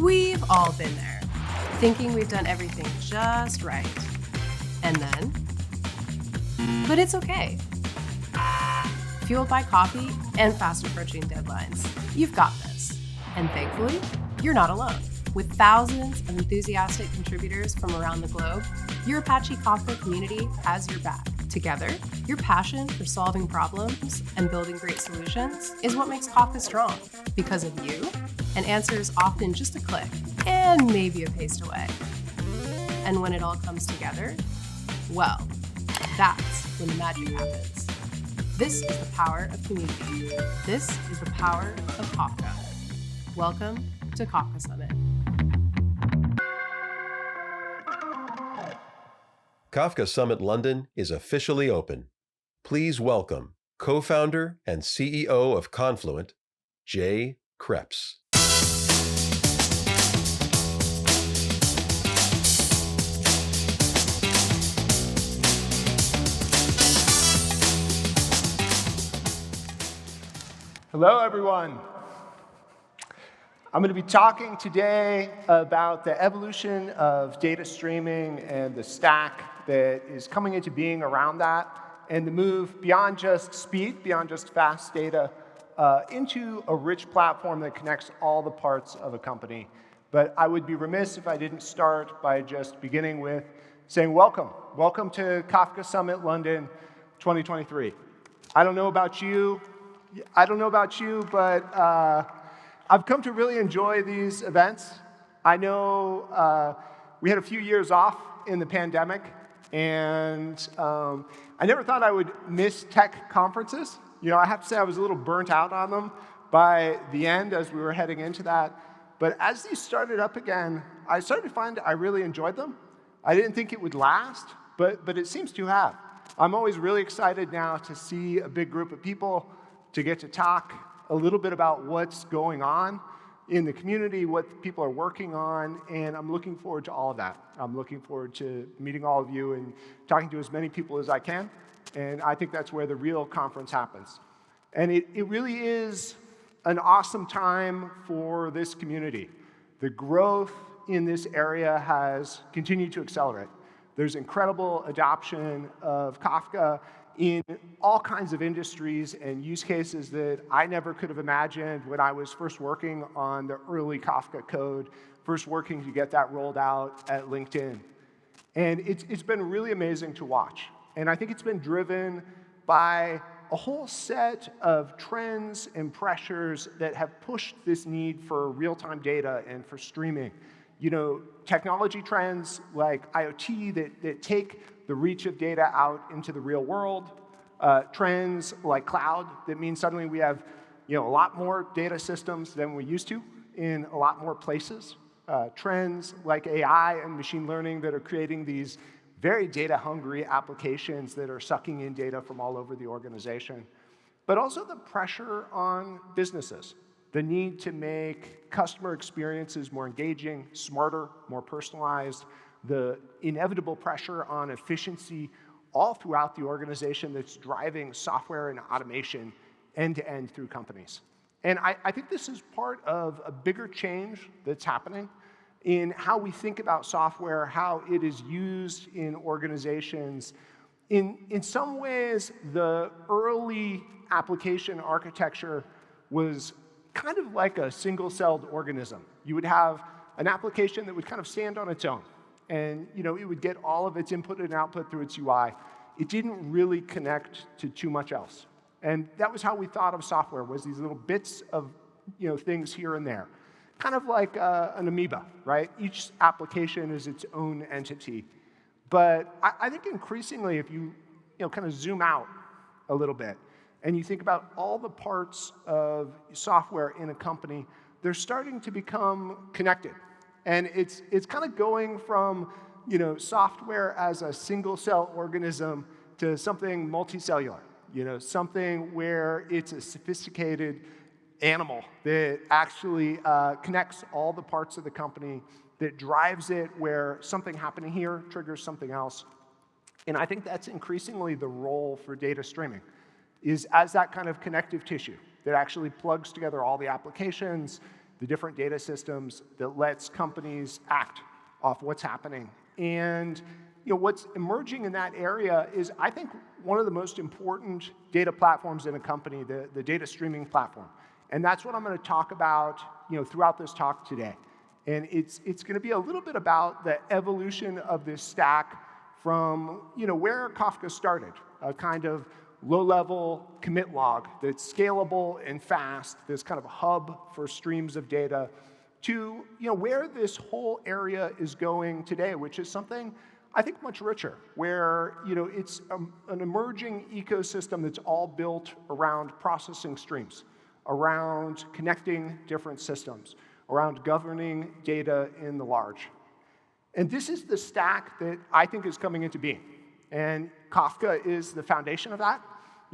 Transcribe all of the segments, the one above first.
We've all been there, thinking we've done everything just right. And then, but it's okay. Fueled by coffee and fast approaching deadlines, you've got this. And thankfully, you're not alone. With thousands of enthusiastic contributors from around the globe, your Apache Kafka community has your back. Together, your passion for solving problems and building great solutions is what makes Kafka strong. Because of you, an answer is often just a click and maybe a paste away. And when it all comes together, well, that's when the magic happens. This is the power of community. This is the power of Kafka. Welcome to Kafka Summit. Kafka Summit London is officially open. Please welcome co-founder and CEO of Confluent, Jay Kreps. Hello, everyone. I'm going to be talking today about the evolution of data streaming and the stack that is coming into being around that, and the move beyond just speed, beyond just fast data, into a rich platform that connects all the parts of a company. But I would be remiss if I didn't start by just beginning with saying welcome. Welcome to Kafka Summit London 2023. I don't know about you, but I've come to really enjoy these events. I know we had a few years off in the pandemic, and I never thought I would miss tech conferences. You know, I have to say I was a little burnt out on them by the end as we were heading into that. But as these started up again, I started to find I really enjoyed them. I didn't think it would last, but it seems to have. I'm always really excited now to see a big group of people, to get to talk a little bit about what's going on in the community, what people are working on, and I'm looking forward to all of that. I'm looking forward to meeting all of you and talking to as many people as I can, and I think that's where the real conference happens. And it really is an awesome time for this community. The growth in this area has continued to accelerate. There's incredible adoption of Kafka in all kinds of industries and use cases that I never could have imagined when I was first working on the early Kafka code, first working to get that rolled out at LinkedIn. And it's been really amazing to watch. And I think it's been driven by a whole set of trends and pressures that have pushed this need for real-time data and for streaming. You know, technology trends like IoT that take the reach of data out into the real world, trends like cloud that mean suddenly we have a lot more data systems than we used to in a lot more places, trends like AI and machine learning that are creating these very data-hungry applications that are sucking in data from all over the organization, but also the pressure on businesses, the need to make customer experiences more engaging, smarter, more personalized, the inevitable pressure on efficiency all throughout the organization that's driving software and automation end-to-end through companies. And I think this is part of a bigger change that's happening in how we think about software, how it is used in organizations. In some ways, the early application architecture was kind of like a single-celled organism. You would have an application that would kind of stand on its own. And it would get all of its input and output through its UI. It didn't really connect to too much else. And that was how we thought of software, was these little bits of things here and there. Kind of like an amoeba, right? Each application is its own entity. But I think increasingly, if you kind of zoom out a little bit, and you think about all the parts of software in a company, they're starting to become connected. And it's kind of going from software as a single-cell organism to something multicellular, something where it's a sophisticated animal that actually connects all the parts of the company, that drives it where something happening here triggers something else. And I think that's increasingly the role for data streaming, is as that kind of connective tissue that actually plugs together all the applications, the different data systems that lets companies act off what's happening. And what's emerging in that area is, I think, one of the most important data platforms in a company, the data streaming platform. And that's what I'm going to talk about throughout this talk today. And it's going to be a little bit about the evolution of this stack from where Kafka started, a kind of low-level commit log that's scalable and fast, this kind of a hub for streams of data, to where this whole area is going today, which is something I think much richer, where it's an emerging ecosystem that's all built around processing streams, around connecting different systems, around governing data in the large. And this is the stack that I think is coming into being. And Kafka is the foundation of that.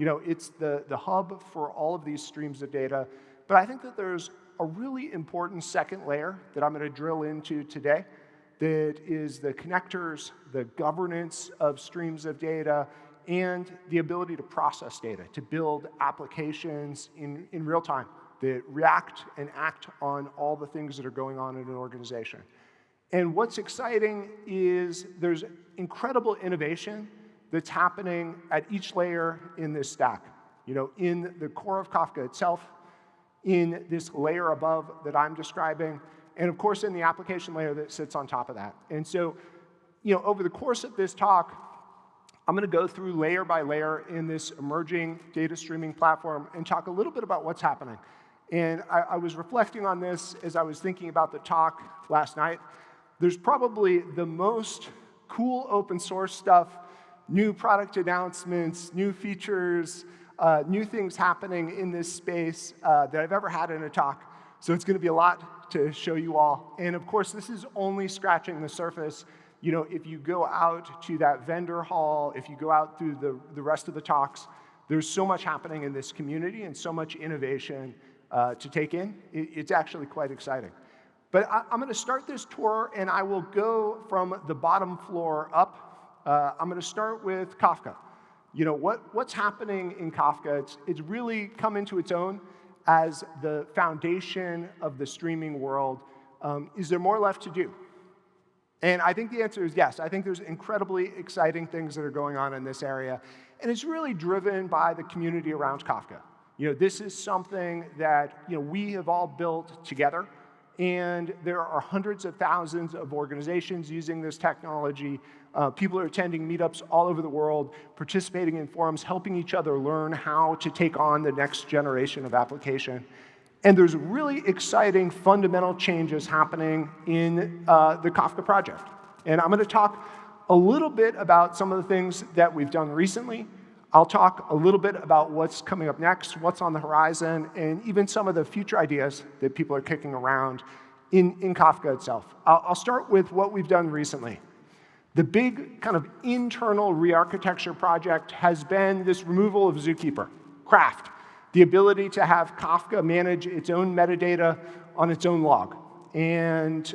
It's the hub for all of these streams of data. But I think that there's a really important second layer that I'm going to drill into today that is the connectors, the governance of streams of data, and the ability to process data, to build applications in real time that react and act on all the things that are going on in an organization. And what's exciting is there's incredible innovation that's happening at each layer in this stack. In the core of Kafka itself, in this layer above that I'm describing, and of course in the application layer that sits on top of that. And so, over the course of this talk, I'm going to go through layer by layer in this emerging data streaming platform and talk a little bit about what's happening. And I was reflecting on this as I was thinking about the talk last night. There's probably the most cool open source stuff, new product announcements, new features, new things happening in this space that I've ever had in a talk. So it's going to be a lot to show you all. And of course, this is only scratching the surface. If you go out to that vendor hall, if you go out through the rest of the talks, there's so much happening in this community and so much innovation to take in. It's actually quite exciting. But I'm going to start this tour, and I will go from the bottom floor up. I'm going to start with Kafka. What's happening in Kafka? It's really come into its own as the foundation of the streaming world. Is there more left to do? And I think the answer is yes. I think there's incredibly exciting things that are going on in this area. And it's really driven by the community around Kafka. This is something that we have all built together. And there are hundreds of thousands of organizations using this technology. People are attending meetups all over the world, participating in forums, helping each other learn how to take on the next generation of application. And there's really exciting fundamental changes happening in the Kafka project. And I'm going to talk a little bit about some of the things that we've done recently. I'll talk a little bit about what's coming up next, what's on the horizon, and even some of the future ideas that people are kicking around in Kafka itself. I'll start with what we've done recently. The big kind of internal re-architecture project has been this removal of Zookeeper, Craft, the ability to have Kafka manage its own metadata on its own log. And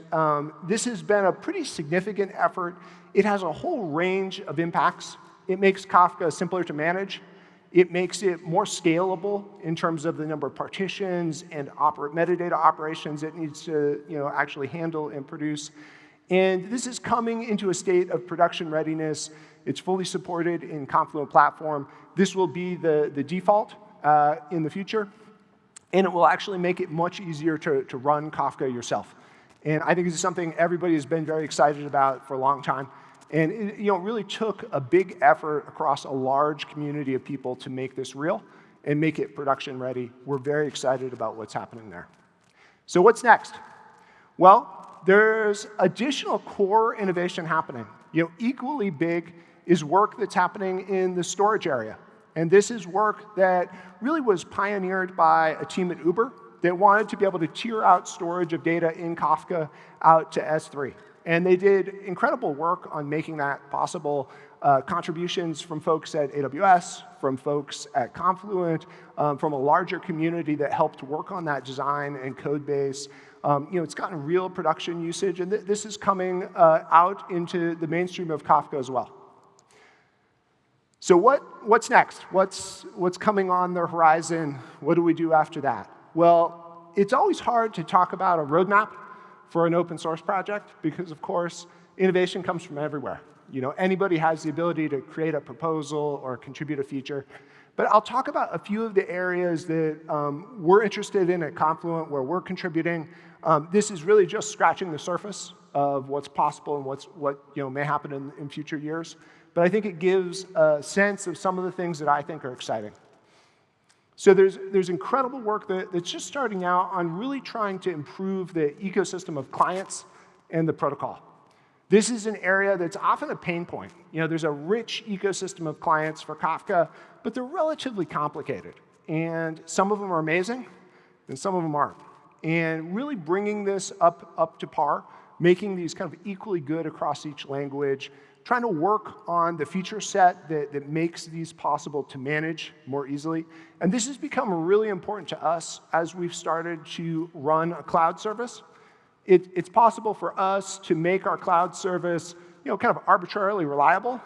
this has been a pretty significant effort. It has a whole range of impacts. It makes Kafka simpler to manage. It makes it more scalable in terms of the number of partitions and metadata operations it needs to actually handle and produce. And this is coming into a state of production readiness. It's fully supported in Confluent platform. This will be the default in the future. And it will actually make it much easier to run Kafka yourself. And I think this is something everybody has been very excited about for a long time. And it really took a big effort across a large community of people to make this real and make it production ready. We're very excited about what's happening there. So what's next? Well, there's additional core innovation happening. Equally big is work that's happening in the storage area. And this is work that really was pioneered by a team at Uber that wanted to be able to tier out storage of data in Kafka out to S3. And they did incredible work on making that possible. Contributions from folks at AWS, from folks at Confluent, from a larger community that helped work on that design and code base. It's gotten real production usage, and this is coming out into the mainstream of Kafka as well. So what's next? What's coming on the horizon? What do we do after that? Well, It's always hard to talk about a roadmap for an open source project because, of course, innovation comes from everywhere. Anybody has the ability to create a proposal or contribute a feature. But I'll talk about a few of the areas that we're interested in at Confluent, where we're contributing. This is really just scratching the surface of what's possible and what may happen in future years. But I think it gives a sense of some of the things that I think are exciting. So there's incredible work that's just starting out on really trying to improve the ecosystem of clients and the protocol. This is an area that's often a pain point. There's a rich ecosystem of clients for Kafka, but they're relatively complicated. And some of them are amazing, and some of them aren't. And really bringing this up to par, making these kind of equally good across each language, trying to work on the feature set that makes these possible to manage more easily. And this has become really important to us as we've started to run a cloud service. It's possible for us to make our cloud service kind of arbitrarily reliable,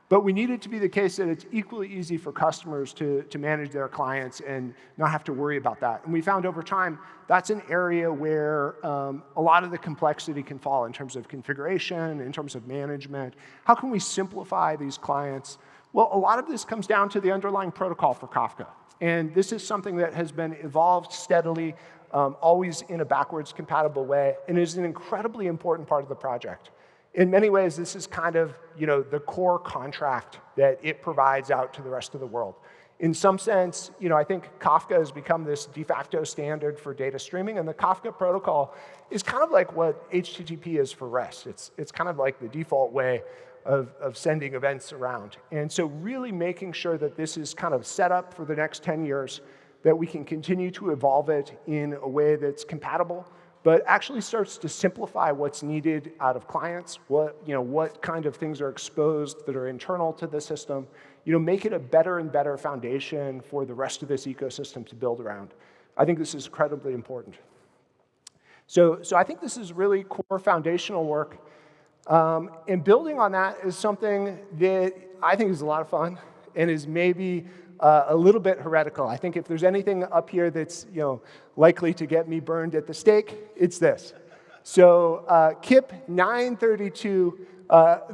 but we need it to be the case that it's equally easy for customers to manage their clients and not have to worry about that. And we found over time that's an area where a lot of the complexity can fall in terms of configuration, in terms of management. How can we simplify these clients? Well, a lot of this comes down to the underlying protocol for Kafka. And this is something that has been evolved steadily, always in a backwards compatible way, and is an incredibly important part of the project. In many ways, this is kind of the core contract that it provides out to the rest of the world. In some sense, I think Kafka has become this de facto standard for data streaming, and the Kafka protocol is kind of like what HTTP is for REST. It's kind of like the default way of sending events around. And so really making sure that this is kind of set up for the next 10 years, that we can continue to evolve it in a way that's compatible, but actually starts to simplify what's needed out of clients, what kind of things are exposed that are internal to the system, make it a better and better foundation for the rest of this ecosystem to build around. I think this is incredibly important. So I think this is really core foundational work. And building on that is something that I think is a lot of fun and is maybe a little bit heretical. I think if there's anything up here that's likely to get me burned at the stake, it's this. So KIP 932,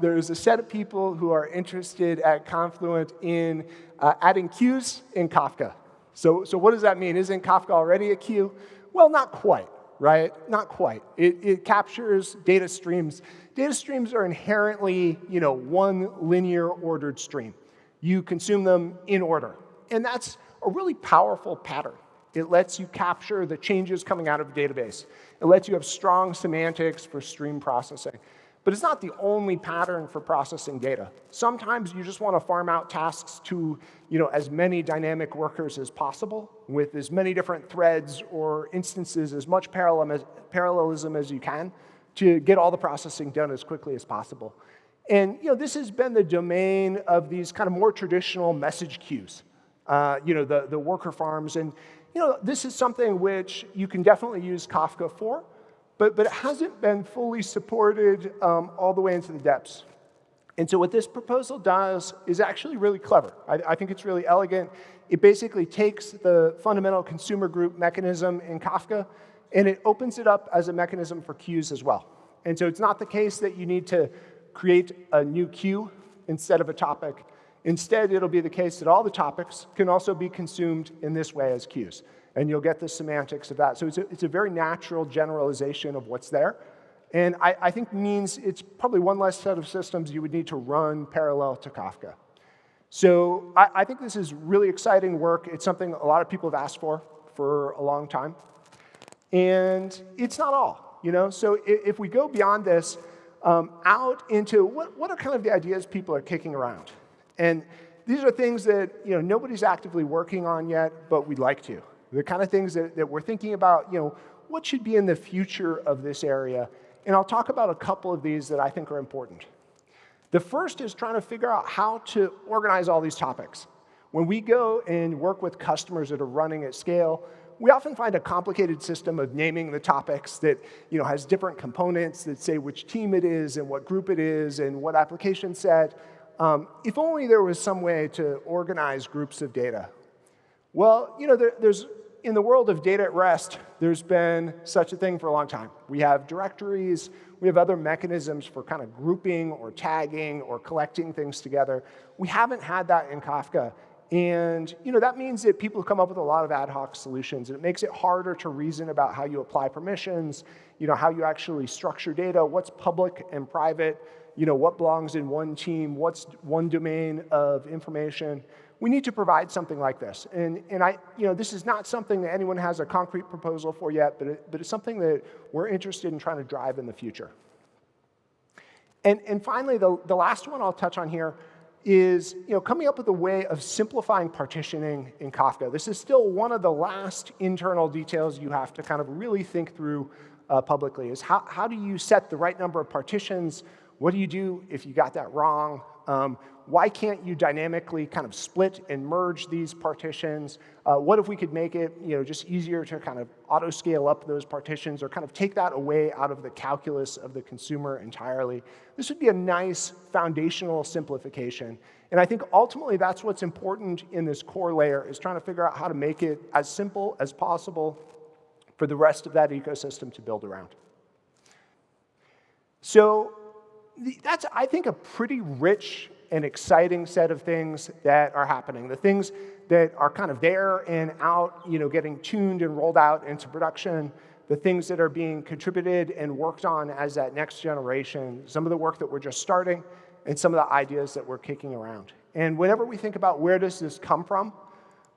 there's a set of people who are interested at Confluent in adding queues in Kafka. So what does that mean? Isn't Kafka already a queue? Well, not quite, right? Not quite. It captures data streams. Data streams are inherently one linear ordered stream. You consume them in order. And that's a really powerful pattern. It lets you capture the changes coming out of the database. It lets you have strong semantics for stream processing. But it's not the only pattern for processing data. Sometimes you just want to farm out tasks to as many dynamic workers as possible with as many different threads or instances, as much parallelism as you can to get all the processing done as quickly as possible. And this has been the domain of these kind of more traditional message queues, the worker farms. And this is something which you can definitely use Kafka for, but it hasn't been fully supported all the way into the depths. And so what this proposal does is actually really clever. I think it's really elegant. It basically takes the fundamental consumer group mechanism in Kafka, and it opens it up as a mechanism for queues as well. And so it's not the case that you need to create a new queue instead of a topic. Instead, it'll be the case that all the topics can also be consumed in this way as queues. And you'll get the semantics of that. So it's a very natural generalization of what's there. And I think means it's probably one less set of systems you would need to run parallel to Kafka. So I think this is really exciting work. It's something a lot of people have asked for a long time. And it's not all, So if we go beyond this, out into what are kind of the ideas people are kicking around. And these are things that nobody's actively working on yet, but we'd like to. The kind of things that we're thinking about, what should be in the future of this area. And I'll talk about a couple of these that I think are important. The first is trying to figure out how to organize all these topics. When we go and work with customers that are running at scale, we often find a complicated system of naming the topics that has different components that say which team it is and what group it is and what application set. If only there was some way to organize groups of data. Well, there's in the world of data at rest, there's been such a thing for a long time. We have directories, we have other mechanisms for kind of grouping or tagging or collecting things together. We haven't had that in Kafka. And that means that people come up with a lot of ad hoc solutions, and it makes it harder to reason about how you apply permissions, how you actually structure data, what's public and private, what belongs in one team, what's one domain of information. We need to provide something like this. And this is not something that anyone has a concrete proposal for yet, but it's something that we're interested in trying to drive in the future. And finally, the last one I'll touch on here is coming up with a way of simplifying partitioning in Kafka. This is still one of the last internal details you have to kind of really think through publicly, is how do you set the right number of partitions? What do you do if you got that wrong? Why can't you dynamically kind of split and merge these partitions? What if we could make it just easier to kind of auto-scale up those partitions, or kind of take that away out of the calculus of the consumer entirely? This would be a nice foundational simplification. And I think ultimately that's what's important in this core layer, is trying to figure out how to make it as simple as possible for the rest of that ecosystem to build around. So that's, I think, a pretty rich and exciting set of things that are happening. The things that are kind of there and out, getting tuned and rolled out into production, the things that are being contributed and worked on as that next generation, some of the work that we're just starting, and some of the ideas that we're kicking around. And whenever we think about where does this come from,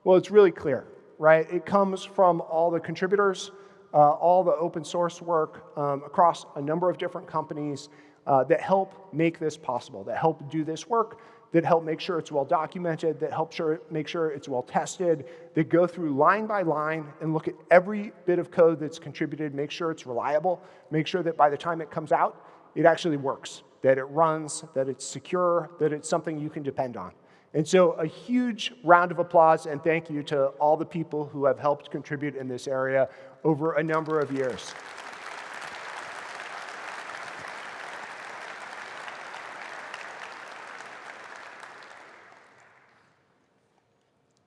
well, it's really clear, right? It comes from all the contributors, all the open source work across a number of different companies that help make this possible, that help do this work, that help make sure it's well documented, that help make sure it's well tested, that go through line by line and look at every bit of code that's contributed, make sure it's reliable, make sure that by the time it comes out, it actually works, that it runs, that it's secure, that it's something you can depend on. And so a huge round of applause and thank you to all the people who have helped contribute in this area over a number of years.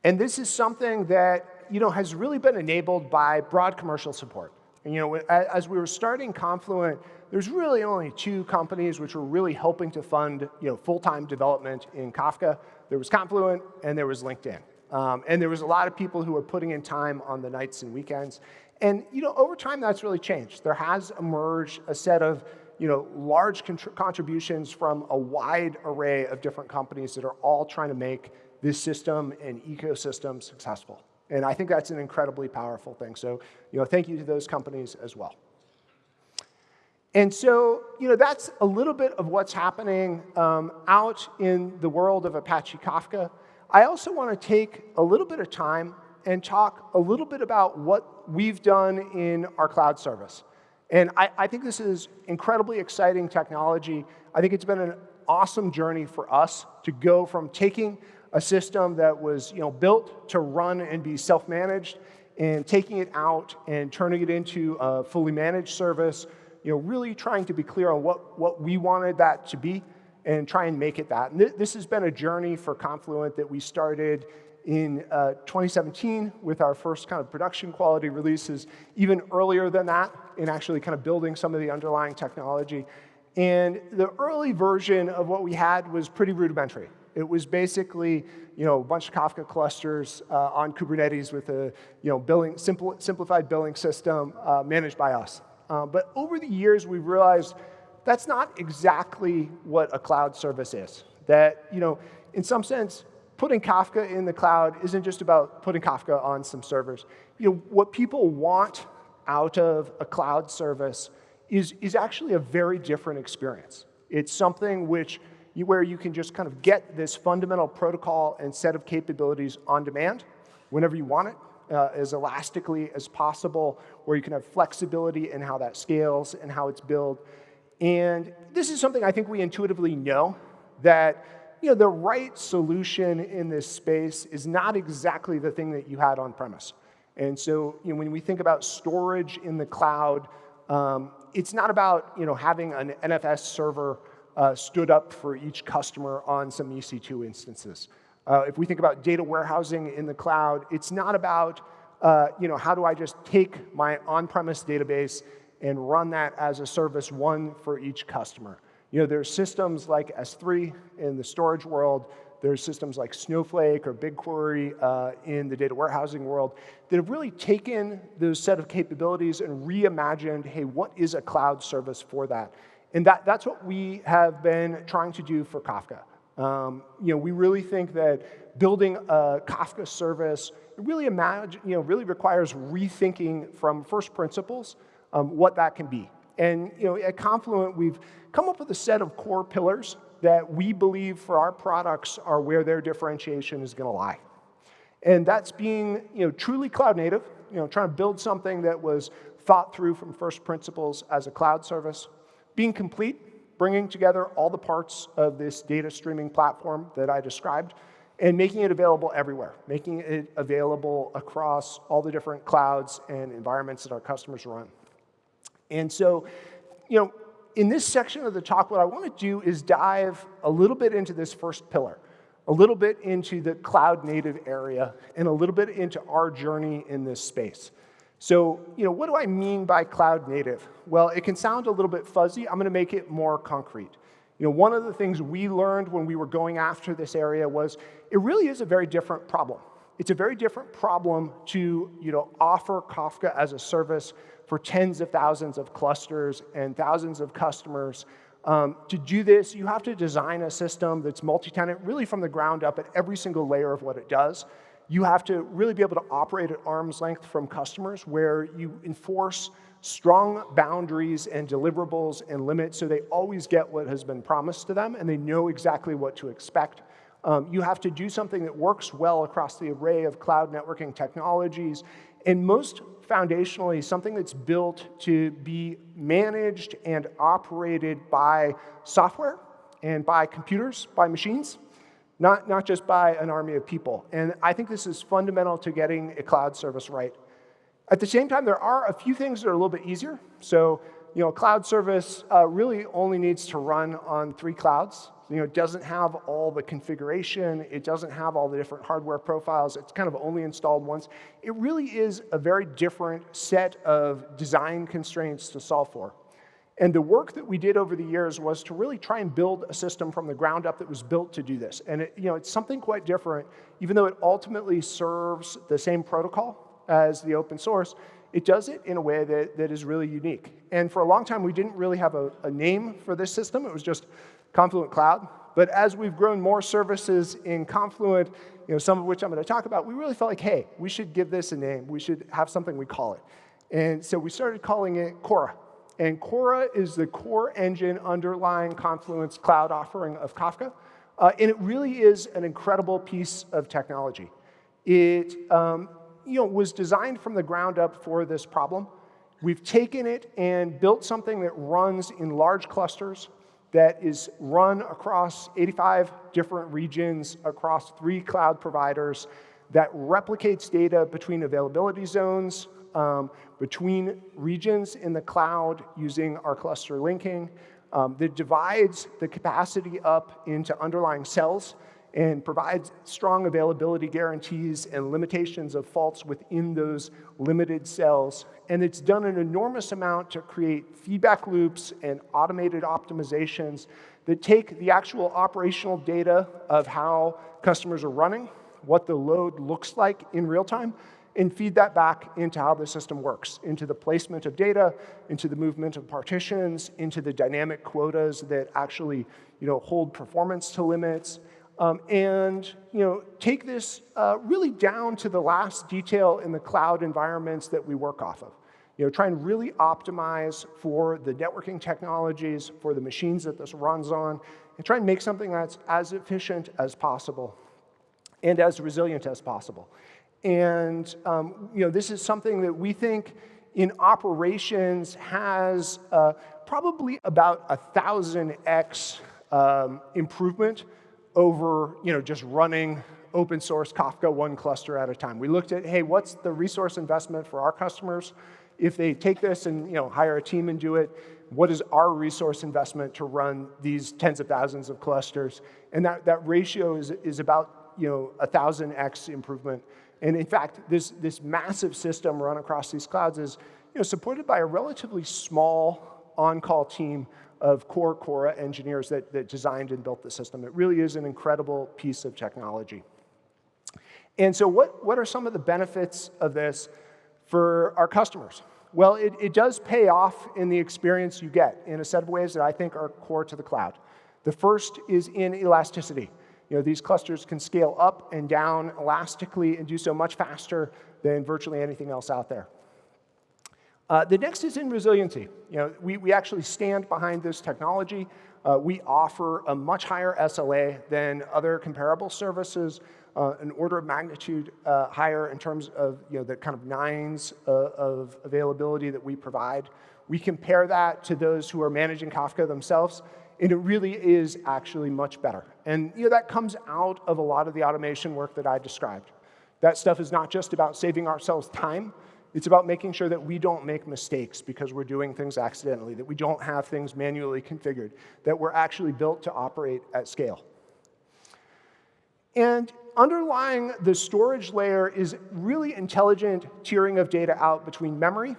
And this is something that has really been enabled by broad commercial support. And as we were starting Confluent, there's really only two companies which were really helping to fund full-time development in Kafka. There was Confluent and there was LinkedIn. And there was a lot of people who were putting in time on the nights and weekends. And over time, that's really changed. There has emerged a set of large contributions from a wide array of different companies that are all trying to make this system and ecosystem successful. And I think that's an incredibly powerful thing. So, thank you to those companies as well. And so, that's a little bit of what's happening out in the world of Apache Kafka. I also want to take a little bit of time and talk a little bit about what we've done in our cloud service. And I think this is incredibly exciting technology. I think it's been an awesome journey for us to go from taking a system that was built to run and be self-managed, and taking it out and turning it into a fully managed service, really trying to be clear on what we wanted that to be and try and make it that. And this has been a journey for Confluent that we started in 2017 with our first kind of production quality releases, even earlier than that, in actually kind of building some of the underlying technology. And the early version of what we had was pretty rudimentary. It was basically, a bunch of Kafka clusters on Kubernetes with a, simplified billing system managed by us. But over the years, we've realized that's not exactly what a cloud service is. That, in some sense, putting Kafka in the cloud isn't just about putting Kafka on some servers. What people want out of a cloud service is actually a very different experience. It's something where you can just kind of get this fundamental protocol and set of capabilities on demand whenever you want it, as elastically as possible, where you can have flexibility in how that scales and how it's built. And this is something I think we intuitively know, that the right solution in this space is not exactly the thing that you had on premise. And so when we think about storage in the cloud, it's not about having an NFS server stood up for each customer on some EC2 instances. If we think about data warehousing in the cloud, it's not about how do I just take my on-premise database and run that as a service, one for each customer? There's systems like S3 in the storage world. There's systems like Snowflake or BigQuery in the data warehousing world that have really taken those set of capabilities and reimagined, hey, what is a cloud service for that? And that's what we have been trying to do for Kafka. We really think that building a Kafka service really requires rethinking from first principles what that can be. And at Confluent, we've come up with a set of core pillars that we believe for our products are where their differentiation is going to lie. And that's being truly cloud native, trying to build something that was thought through from first principles as a cloud service, being complete, bringing together all the parts of this data streaming platform that I described, and making it available everywhere, making it available across all the different clouds and environments that our customers run. And so, in this section of the talk, what I want to do is dive a little bit into this first pillar, a little bit into the cloud native area, and a little bit into our journey in this space. So, what do I mean by cloud native? Well, it can sound a little bit fuzzy. I'm going to make it more concrete. One of the things we learned when we were going after this area was it really is a very different problem. It's a very different problem to offer Kafka as a service for tens of thousands of clusters and thousands of customers. To do this, you have to design a system that's multi-tenant really from the ground up at every single layer of what it does. You have to really be able to operate at arm's length from customers where you enforce strong boundaries and deliverables and limits so they always get what has been promised to them and they know exactly what to expect. You have to do something that works well across the array of cloud networking technologies, and most foundationally, something that's built to be managed and operated by software and by computers, by machines, not just by an army of people. And I think this is fundamental to getting a cloud service right. At the same time, there are a few things that are a little bit easier. So, a cloud service really only needs to run on 3 clouds. It doesn't have all the configuration. It doesn't have all the different hardware profiles. It's kind of only installed once. It really is a very different set of design constraints to solve for. And the work that we did over the years was to really try and build a system from the ground up that was built to do this. And it's something quite different, even though it ultimately serves the same protocol as the open source. It does it in a way that is really unique. And for a long time, we didn't really have a name for this system. It was just Confluent Cloud. But as we've grown more services in Confluent, some of which I'm going to talk about, we really felt like, hey, we should give this a name. We should have something we call it. And so we started calling it Kora. And Kora is the core engine underlying Confluent's cloud offering of Kafka. And it really is an incredible piece of technology. It was designed from the ground up for this problem. We've taken it and built something that runs in large clusters, that is run across 85 different regions, across 3 cloud providers, that replicates data between availability zones, between regions in the cloud using our cluster linking, that divides the capacity up into underlying cells and provides strong availability guarantees and limitations of faults within those limited cells. And it's done an enormous amount to create feedback loops and automated optimizations that take the actual operational data of how customers are running, what the load looks like in real time, and feed that back into how the system works, into the placement of data, into the movement of partitions, into the dynamic quotas that actually hold performance to limits. And take this really down to the last detail in the cloud environments that we work off of. Try and really optimize for the networking technologies, for the machines that this runs on, and try and make something that's as efficient as possible and as resilient as possible. And this is something that we think in operations has probably about 1,000x improvement over just running open source Kafka one cluster at a time. We looked at, hey, what's the resource investment for our customers? If they take this and hire a team and do it, what is our resource investment to run these tens of thousands of clusters? And that ratio is about 1,000x improvement And in fact, this massive system run across these clouds is supported by a relatively small on-call team of core Kora engineers that designed and built the system. It really is an incredible piece of technology. And so what are some of the benefits of this for our customers? Well, it does pay off in the experience you get in a set of ways that I think are core to the cloud. The first is in elasticity. These clusters can scale up and down elastically and do so much faster than virtually anything else out there. The next is in resiliency. We actually stand behind this technology. We offer a much higher SLA than other comparable services, an order of magnitude higher in terms of the kind of nines of availability that we provide. We compare that to those who are managing Kafka themselves, and it really is actually much better. And that comes out of a lot of the automation work that I described. That stuff is not just about saving ourselves time. It's about making sure that we don't make mistakes because we're doing things accidentally, that we don't have things manually configured, that we're actually built to operate at scale. And underlying the storage layer is really intelligent tiering of data out between memory,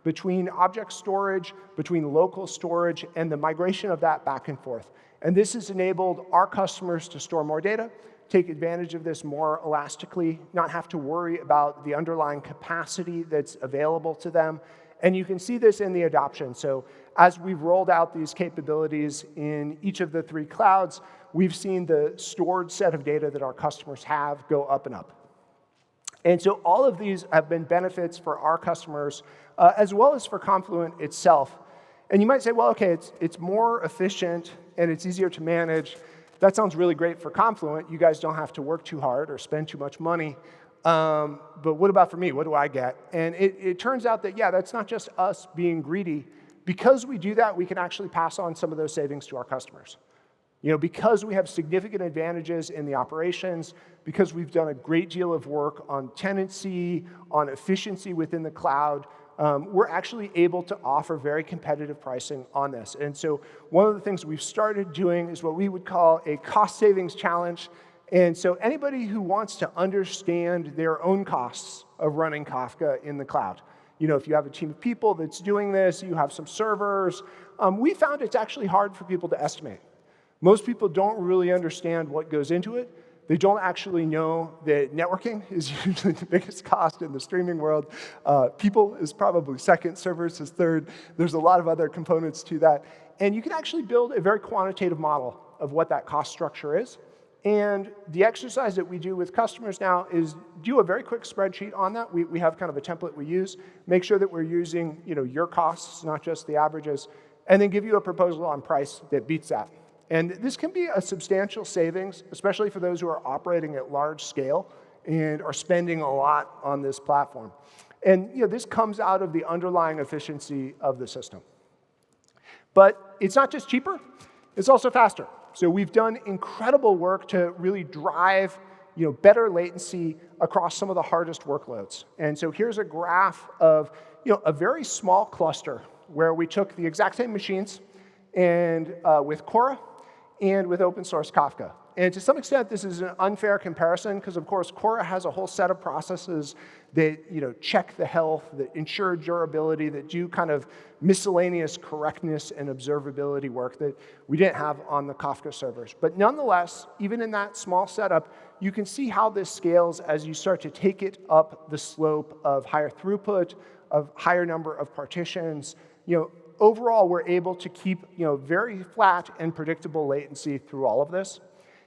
between object storage, between local storage, and the migration of that back and forth. And this has enabled our customers to store more data, take advantage of this more elastically, not have to worry about the underlying capacity that's available to them. And you can see this in the adoption. So as we've rolled out these capabilities in each of the 3 clouds, we've seen the stored set of data that our customers have go up and up. And so all of these have been benefits for our customers, as well as for Confluent itself. And you might say, well, okay, it's more efficient and it's easier to manage. That sounds really great for Confluent. You guys don't have to work too hard or spend too much money. But what about for me? What do I get? And it turns out that, that's not just us being greedy. Because we do that, we can actually pass on some of those savings to our customers. Because we have significant advantages in the operations, because we've done a great deal of work on tenancy, on efficiency within the cloud, we're actually able to offer very competitive pricing on this. And so one of the things we've started doing is what we would call a cost savings challenge. And so anybody who wants to understand their own costs of running Kafka in the cloud, if you have a team of people that's doing this, you have some servers, we found it's actually hard for people to estimate. Most people don't really understand what goes into it. They don't actually know that networking is usually the biggest cost in the streaming world. People is probably second, servers is third. There's a lot of other components to that. And you can actually build a very quantitative model of what that cost structure is. And the exercise that we do with customers now is do a very quick spreadsheet on that. We have kind of a template we use. Make sure that we're using your costs, not just the averages, and then give you a proposal on price that beats that. And this can be a substantial savings, especially for those who are operating at large scale and are spending a lot on this platform. And this comes out of the underlying efficiency of the system. But it's not just cheaper, it's also faster. So we've done incredible work to really drive better latency across some of the hardest workloads. And so here's a graph of a very small cluster where we took the exact same machines and with Kora and with open source Kafka. And to some extent, this is an unfair comparison because, of course, Kora has a whole set of processes that check the health, that ensure durability, that do kind of miscellaneous correctness and observability work that we didn't have on the Kafka servers. But nonetheless, even in that small setup, you can see how this scales as you start to take it up the slope of higher throughput, of higher number of partitions. Overall, we're able to keep very flat and predictable latency through all of this.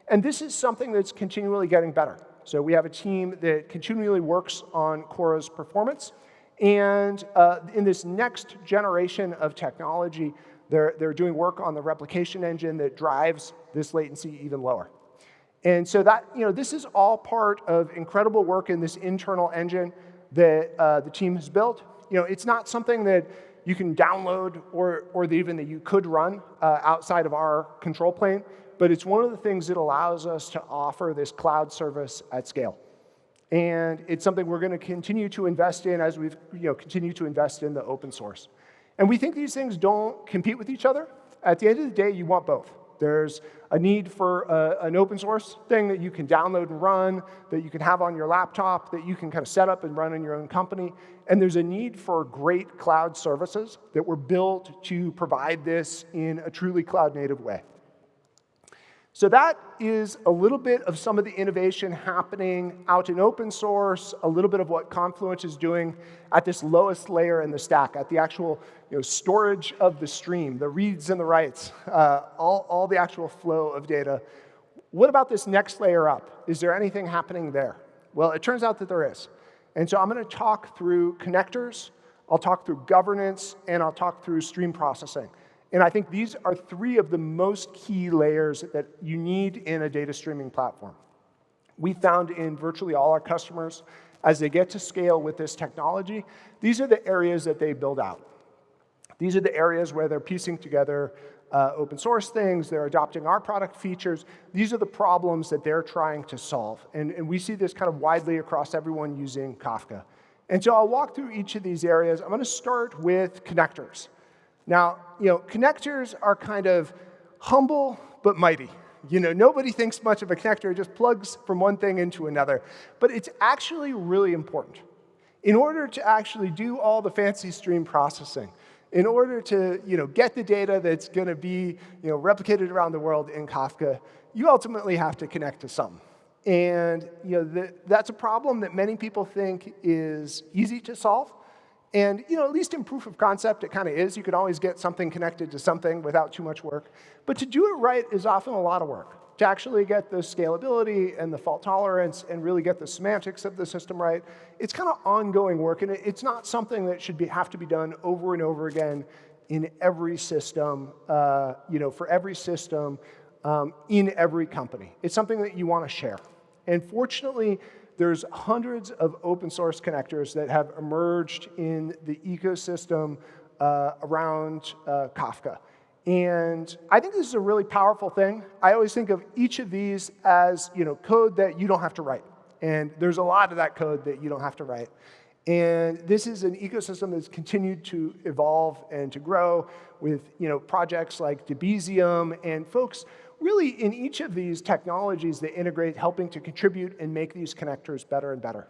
And this is something that's continually getting better. So we have a team that continually works on Kora's performance. And in this next generation of technology, they're doing work on the replication engine that drives this latency even lower. And so that this is all part of incredible work in this internal engine that the team has built. It's not something that you can download or even that you could run outside of our control plane, but it's one of the things that allows us to offer this cloud service at scale. And it's something we're going to continue to invest in as we've continue to invest in the open source. And we think these things don't compete with each other. At the end of the day, you want both. There's a need for an open source thing that you can download and run, that you can have on your laptop, that you can kind of set up and run in your own company. And there's a need for great cloud services that were built to provide this in a truly cloud-native way. So that is a little bit of some of the innovation happening out in open source, a little bit of what Confluent is doing at this lowest layer in the stack, at the actual storage of the stream, the reads and the writes, all the actual flow of data. What about this next layer up? Is there anything happening there? Well, it turns out that there is. And so I'm going to talk through connectors, I'll talk through governance, and I'll talk through stream processing. And I think these are three of the most key layers that you need in a data streaming platform. We found in virtually all our customers, as they get to scale with this technology, these are the areas that they build out. These are the areas where they're piecing together open source things, they're adopting our product features. These are the problems that they're trying to solve. And we see this kind of widely across everyone using Kafka. And so I'll walk through each of these areas. I'm going to start with connectors. Now, connectors are kind of humble but mighty. Nobody thinks much of a connector. It just plugs from one thing into another. But it's actually really important. In order to actually do all the fancy stream processing, in order to get the data that's going to be replicated around the world in Kafka, you ultimately have to connect to something. And that's a problem that many people think is easy to solve. And at least in proof of concept, it kind of is. You can always get something connected to something without too much work. But to do it right is often a lot of work. To actually get the scalability and the fault tolerance and really get the semantics of the system right, it's kind of ongoing work. And it's not something that should have to be done over and over again in every system, for every system in every company. It's something that you want to share. And fortunately, there's hundreds of open source connectors that have emerged in the ecosystem around Kafka. And I think this is a really powerful thing. I always think of each of these as code that you don't have to write. And there's a lot of that code that you don't have to write. And this is an ecosystem that's continued to evolve and to grow with projects like Debezium and folks really in each of these technologies that integrate, helping to contribute and make these connectors better and better.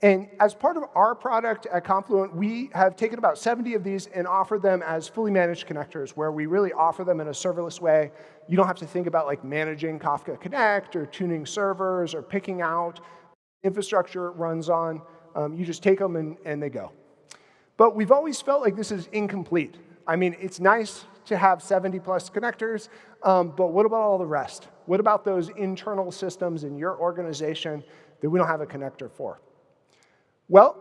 And as part of our product at Confluent, we have taken about 70 of these and offered them as fully managed connectors, where we really offer them in a serverless way. You don't have to think about managing Kafka Connect or tuning servers or picking out infrastructure it runs on. You just take them and they go. But we've always felt like this is incomplete. I mean, it's nice to have 70 plus connectors, but what about all the rest? What about those internal systems in your organization that we don't have a connector for? Well,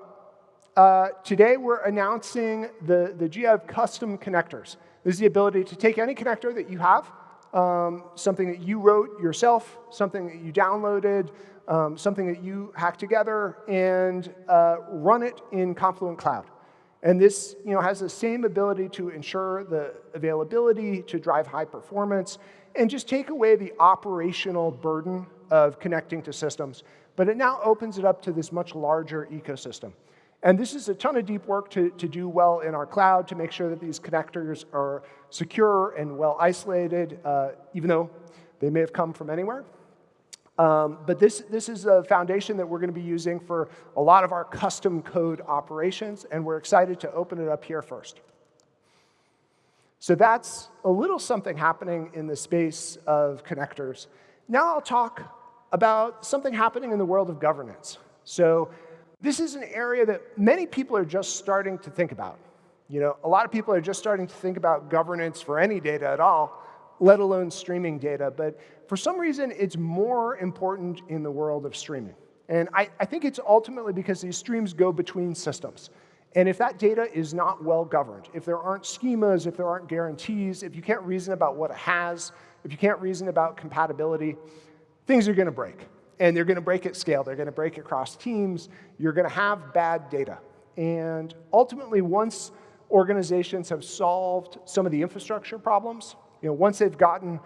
today we're announcing the GA custom connectors. This is the ability to take any connector that you have, something that you wrote yourself, something that you downloaded, something that you hacked together, and run it in Confluent Cloud. And this has the same ability to ensure the availability, to drive high performance, and just take away the operational burden of connecting to systems. But it now opens it up to this much larger ecosystem. And this is a ton of deep work to do well in our cloud to make sure that these connectors are secure and well isolated, even though they may have come from anywhere. But this is a foundation that we're going to be using for a lot of our custom code operations, and we're excited to open it up here first. So that's a little something happening in the space of connectors. Now I'll talk about something happening in the world of governance. So this is an area that many people are just starting to think about. A lot of people are just starting to think about governance for any data at all, let alone streaming data. But for some reason, it's more important in the world of streaming. And I think it's ultimately because these streams go between systems. And if that data is not well governed, if there aren't schemas, if there aren't guarantees, if you can't reason about what it has, if you can't reason about compatibility, things are going to break. And they're going to break at scale. They're going to break across teams. You're going to have bad data. And ultimately, once organizations have solved some of the infrastructure problems, once they've gotten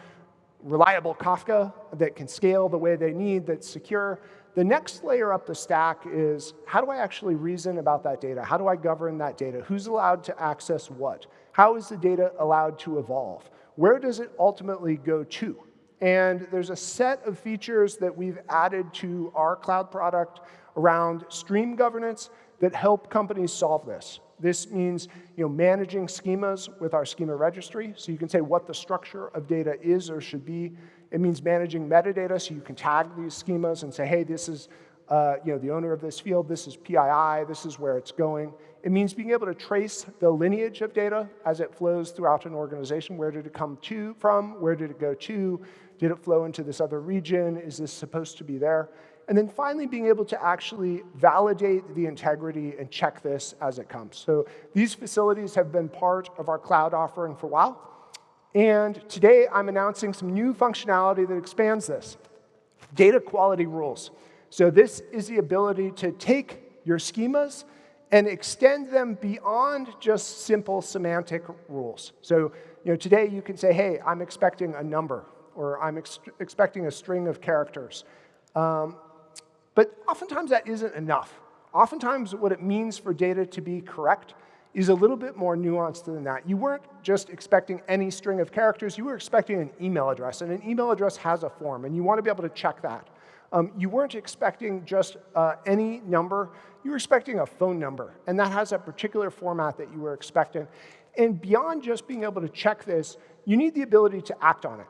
reliable Kafka that can scale the way they need, that's secure, the next layer up the stack is, how do I actually reason about that data? How do I govern that data? Who's allowed to access what? How is the data allowed to evolve? Where does it ultimately go to? And there's a set of features that we've added to our cloud product around stream governance that help companies solve this. This means managing schemas with our schema registry, so you can say what the structure of data is or should be. It means managing metadata, so you can tag these schemas and say, hey, this is the owner of this field, this is PII, this is where it's going. It means being able to trace the lineage of data as it flows throughout an organization. Where did it come from? Where did it go to? Did it flow into this other region? Is this supposed to be there? And then finally, being able to actually validate the integrity and check this as it comes. So these facilities have been part of our cloud offering for a while. And today, I'm announcing some new functionality that expands this. Data quality rules. So this is the ability to take your schemas and extend them beyond just simple semantic rules. So today, you can say, hey, I'm expecting a number, or I'm expecting a string of characters. But oftentimes that isn't enough. Oftentimes what it means for data to be correct is a little bit more nuanced than that. You weren't just expecting any string of characters, you were expecting an email address, and an email address has a form, and you want to be able to check that. You weren't expecting just any number, you were expecting a phone number, and that has a particular format that you were expecting. And beyond just being able to check this, you need the ability to act on it.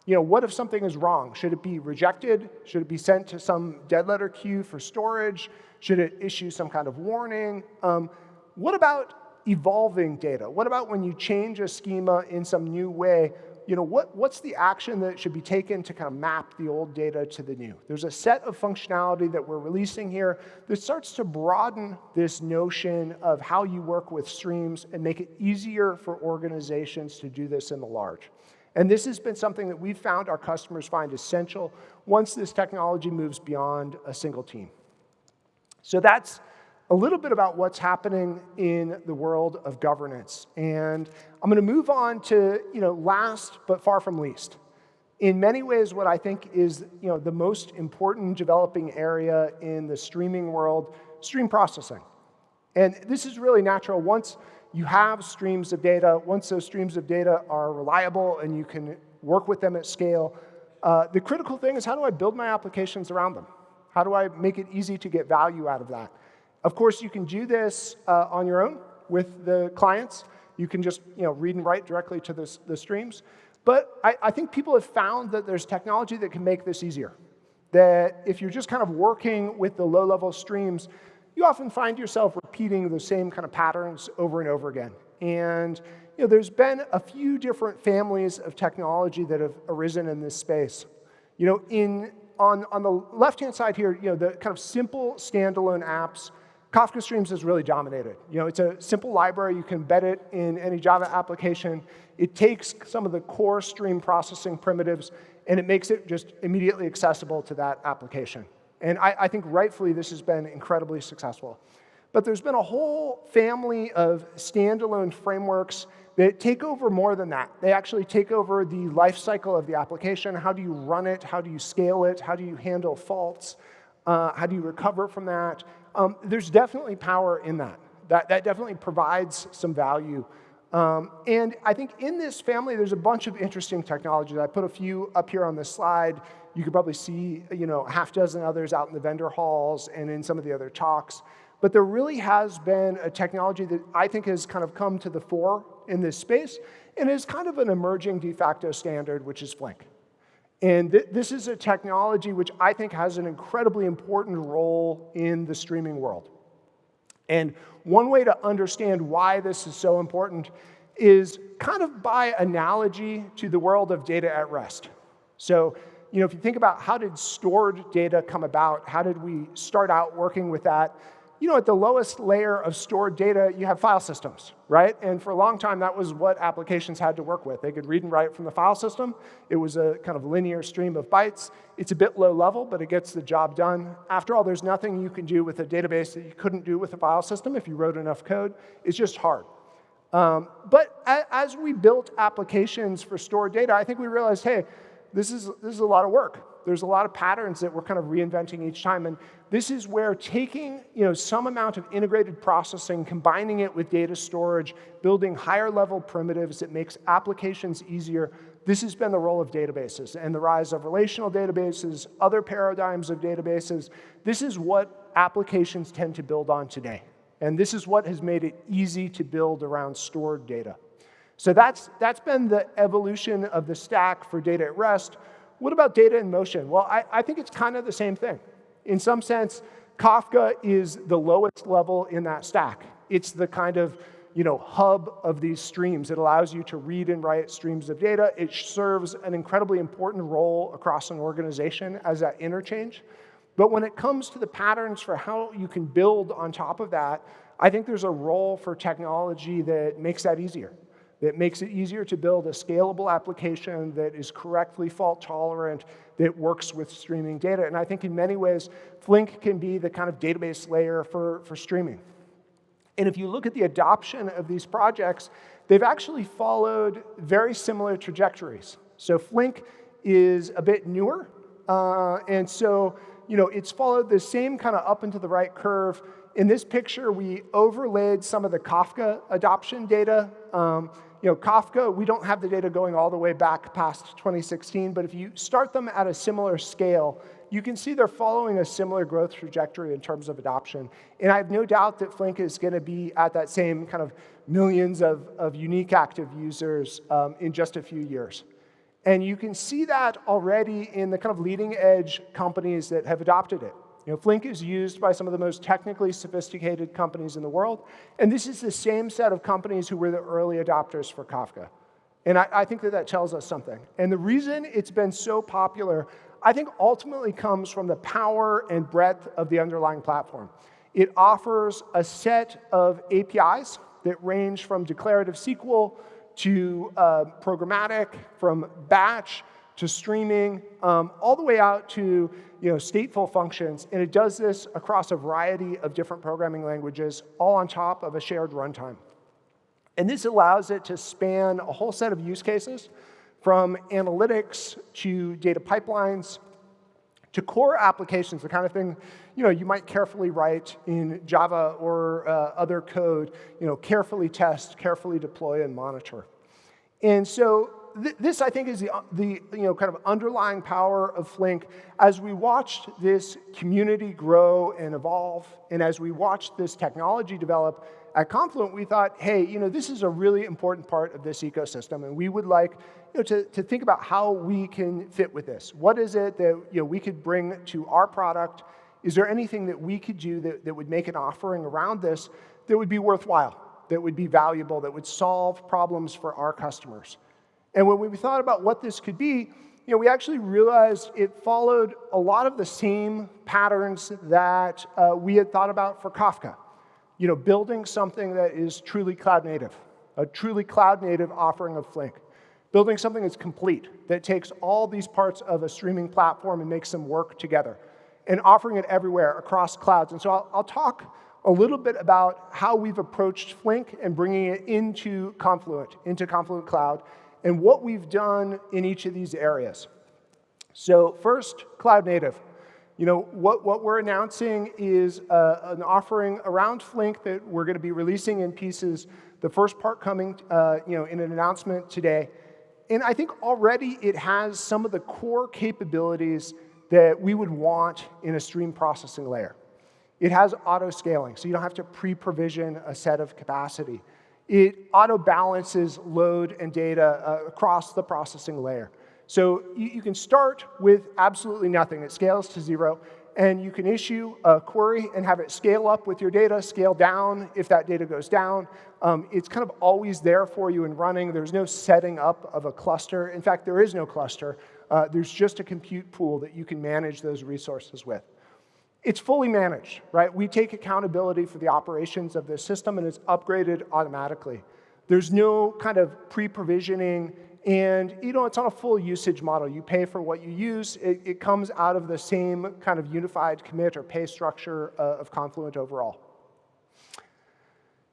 What if something is wrong? Should it be rejected? Should it be sent to some dead letter queue for storage? Should it issue some kind of warning? What about evolving data? What about when you change a schema in some new way? What's the action that should be taken to kind of map the old data to the new? There's a set of functionality that we're releasing here that starts to broaden this notion of how you work with streams and make it easier for organizations to do this in the large. And this has been something that we've found our customers find essential once this technology moves beyond a single team. So that's a little bit about what's happening in the world of governance. And I'm going to move on to last but far from least. In many ways, what I think is the most important developing area in the streaming world, stream processing. And this is really natural. Once you have streams of data, once those streams of data are reliable and you can work with them at scale, the critical thing is how do I build my applications around them? How do I make it easy to get value out of that? Of course, you can do this on your own with the clients. You can just read and write directly to the streams. But I think people have found that there's technology that can make this easier. That if you're just kind of working with the low-level streams, you often find yourself repeating the same kind of patterns over and over again. And there's been a few different families of technology that have arisen in this space. On the left-hand side here, the kind of simple standalone apps, Kafka Streams has really dominated. It's a simple library. You can embed it in any Java application. It takes some of the core stream processing primitives, and it makes it just immediately accessible to that application. And I think rightfully this has been incredibly successful. But there's been a whole family of standalone frameworks that take over more than that. They actually take over the life cycle of the application. How do you run it? How do you scale it? How do you handle faults? How do you recover from that? There's definitely power in that. That definitely provides some value. And I think in this family, there's a bunch of interesting technologies. I put a few up here on this slide. You could probably see, a half dozen others out in the vendor halls and in some of the other talks. But there really has been a technology that I think has kind of come to the fore in this space and is kind of an emerging de facto standard, which is Flink. And this is a technology which I think has an incredibly important role in the streaming world. And one way to understand why this is so important is kind of by analogy to the world of data at rest. So, if you think about how did stored data come about, how did we start out working with that? At the lowest layer of stored data, you have file systems, right? And for a long time, that was what applications had to work with. They could read and write from the file system. It was a kind of linear stream of bytes. It's a bit low level, but it gets the job done. After all, there's nothing you can do with a database that you couldn't do with a file system if you wrote enough code. It's just hard. But as we built applications for stored data, I think we realized, hey, this is a lot of work. There's a lot of patterns that we're kind of reinventing each time. And this is where taking some amount of integrated processing, combining it with data storage, building higher level primitives that makes applications easier, this has been the role of databases and the rise of relational databases, other paradigms of databases. This is what applications tend to build on today. And this is what has made it easy to build around stored data. So that's been the evolution of the stack for data at rest. What about data in motion? Well, I think it's kind of the same thing. In some sense, Kafka is the lowest level in that stack. It's the kind of hub of these streams. It allows you to read and write streams of data. It serves an incredibly important role across an organization as that interchange. But when it comes to the patterns for how you can build on top of that, I think there's a role for technology that makes that easier. That makes it easier to build a scalable application that is correctly fault tolerant, that works with streaming data. And I think in many ways, Flink can be the kind of database layer for streaming. And if you look at the adoption of these projects, they've actually followed very similar trajectories. So Flink is a bit newer, and so it's followed the same kind of up and to the right curve. In this picture, we overlaid some of the Kafka adoption data. Kafka, we don't have the data going all the way back past 2016, but if you start them at a similar scale, you can see they're following a similar growth trajectory in terms of adoption. And I have no doubt that Flink is going to be at that same kind of millions of unique active users in just a few years. And you can see that already in the kind of leading edge companies that have adopted it. Flink is used by some of the most technically sophisticated companies in the world, and this is the same set of companies who were the early adopters for Kafka. And I think that tells us something. And the reason it's been so popular, I think ultimately comes from the power and breadth of the underlying platform. It offers a set of APIs that range from declarative SQL to programmatic, from batch to streaming, all the way out to stateful functions, and it does this across a variety of different programming languages, all on top of a shared runtime. And this allows it to span a whole set of use cases, from analytics to data pipelines to core applications, the kind of thing you might carefully write in Java or other code, carefully test, carefully deploy, and monitor. And so this, I think, is the kind of underlying power of Flink. As we watched this community grow and evolve, and as we watched this technology develop at Confluent, we thought, hey, this is a really important part of this ecosystem, and we would like to think about how we can fit with this. What is it that we could bring to our product? Is there anything that we could do that would make an offering around this that would be worthwhile, that would be valuable, that would solve problems for our customers? And when we thought about what this could be, we actually realized it followed a lot of the same patterns that we had thought about for Kafka. Building something that is truly cloud native, a truly cloud native offering of Flink. Building something that's complete, that takes all these parts of a streaming platform and makes them work together, and offering it everywhere across clouds. And so I'll talk a little bit about how we've approached Flink and bringing it into Confluent Cloud, and what we've done in each of these areas. So first, cloud native. What we're announcing is an offering around Flink that we're going to be releasing in pieces, the first part coming in an announcement today. And I think already it has some of the core capabilities that we would want in a stream processing layer. It has auto-scaling, so you don't have to pre-provision a set of capacity. It auto-balances load and data across the processing layer. So you can start with absolutely nothing. It scales to 0, and you can issue a query and have it scale up with your data, scale down if that data goes down. It's kind of always there for you and running. There's no setting up of a cluster. In fact, there is no cluster. There's just a compute pool that you can manage those resources with. It's fully managed, right? We take accountability for the operations of this system, and it's upgraded automatically. There's no kind of pre-provisioning, and it's on a full usage model. You pay for what you use. It comes out of the same kind of unified commit or pay structure of Confluent overall.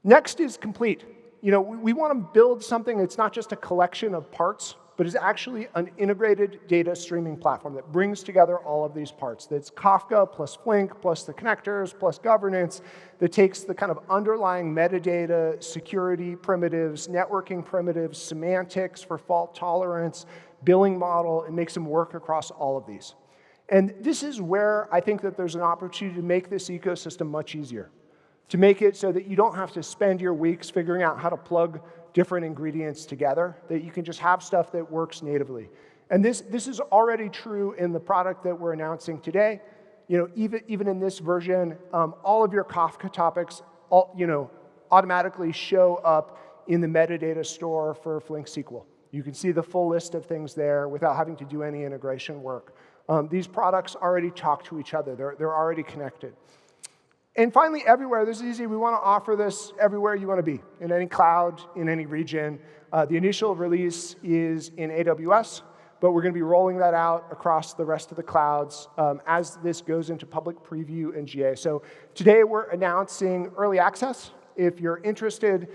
Next is complete. We want to build something that's not just a collection of parts but is actually an integrated data streaming platform that brings together all of these parts. That's Kafka plus Flink plus the connectors plus governance that takes the kind of underlying metadata, security primitives, networking primitives, semantics for fault tolerance, billing model, and makes them work across all of these. And this is where I think that there's an opportunity to make this ecosystem much easier, to make it so that you don't have to spend your weeks figuring out how to plug different ingredients together, that you can just have stuff that works natively. And this is already true in the product that we're announcing today. Even in this version, all of your Kafka topics automatically show up in the metadata store for Flink SQL. You can see the full list of things there without having to do any integration work. These products already talk to each other. They're already connected. And finally, everywhere, this is easy. We want to offer this everywhere you want to be, in any cloud, in any region. The initial release is in AWS, but we're going to be rolling that out across the rest of the clouds as this goes into public preview and GA. So today we're announcing early access. If you're interested,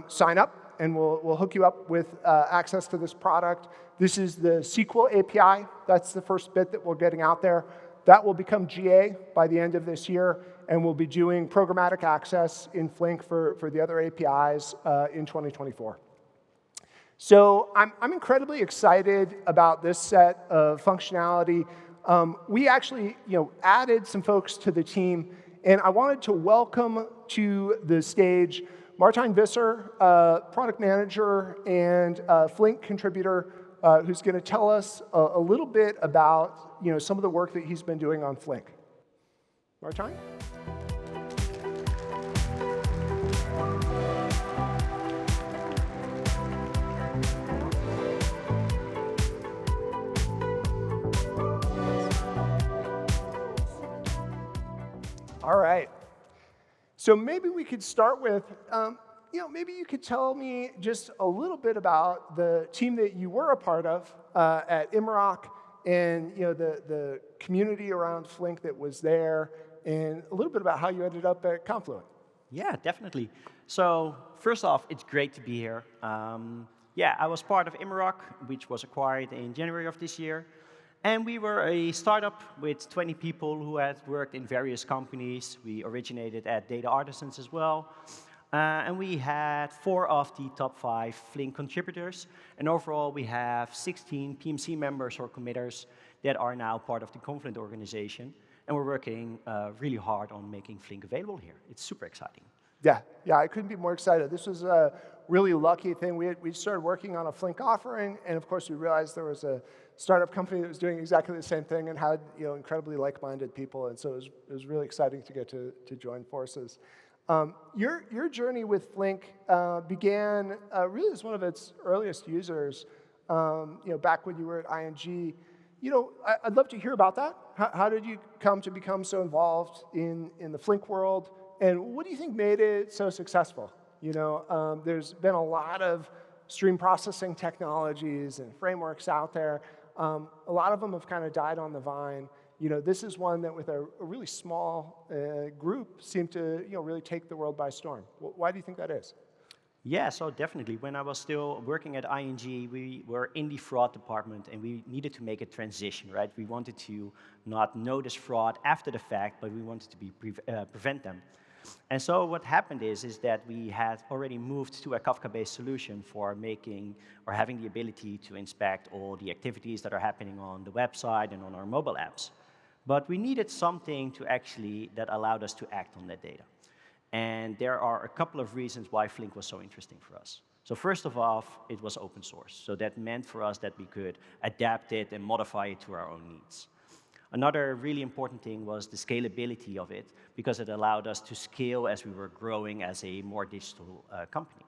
sign up, and we'll hook you up with access to this product. This is the SQL API. That's the first bit that we're getting out there. That will become GA by the end of this year, and we'll be doing programmatic access in Flink for the other APIs in 2024. So I'm incredibly excited about this set of functionality. We actually added some folks to the team, and I wanted to welcome to the stage Martijn Visser, product manager and Flink contributor, who's going to tell us a little bit about some of the work that he's been doing on Flink. Martijn? All right. So maybe we could start with, maybe you could tell me just a little bit about the team that you were a part of at Imrock, and the community around Flink that was there, and a little bit about how you ended up at Confluent. Yeah, definitely. So first off, it's great to be here. I was part of Imrock, which was acquired in January of this year. And we were a startup with 20 people who had worked in various companies. We originated at Data Artisans as well. And we had 4 of the top 5 Flink contributors. And overall, we have 16 PMC members or committers that are now part of the Confluent organization. And we're working really hard on making Flink available here. It's super exciting. Yeah, I couldn't be more excited. This was a really lucky thing. We started working on a Flink offering, and of course we realized there was a startup company that was doing exactly the same thing and had incredibly like-minded people, and so it was really exciting to get to join forces. Your journey with Flink began really as one of its earliest users, back when you were at ING. I'd love to hear about that. How did you come to become so involved in the Flink world, and what do you think made it so successful? There's been a lot of stream processing technologies and frameworks out there. A lot of them have kind of died on the vine. This is one that with a really small group seemed to really take the world by storm. Why do you think that is? Yeah, so definitely. When I was still working at ING, we were in the fraud department, and we needed to make a transition, right? We wanted to not notice fraud after the fact, but we wanted to prevent them. And so what happened is that we had already moved to a Kafka-based solution for making or having the ability to inspect all the activities that are happening on the website and on our mobile apps. But we needed something that allowed us to act on that data. And there are a couple of reasons why Flink was so interesting for us. So first of all, it was open source. So that meant for us that we could adapt it and modify it to our own needs. Another really important thing was the scalability of it, because it allowed us to scale as we were growing as a more digital company.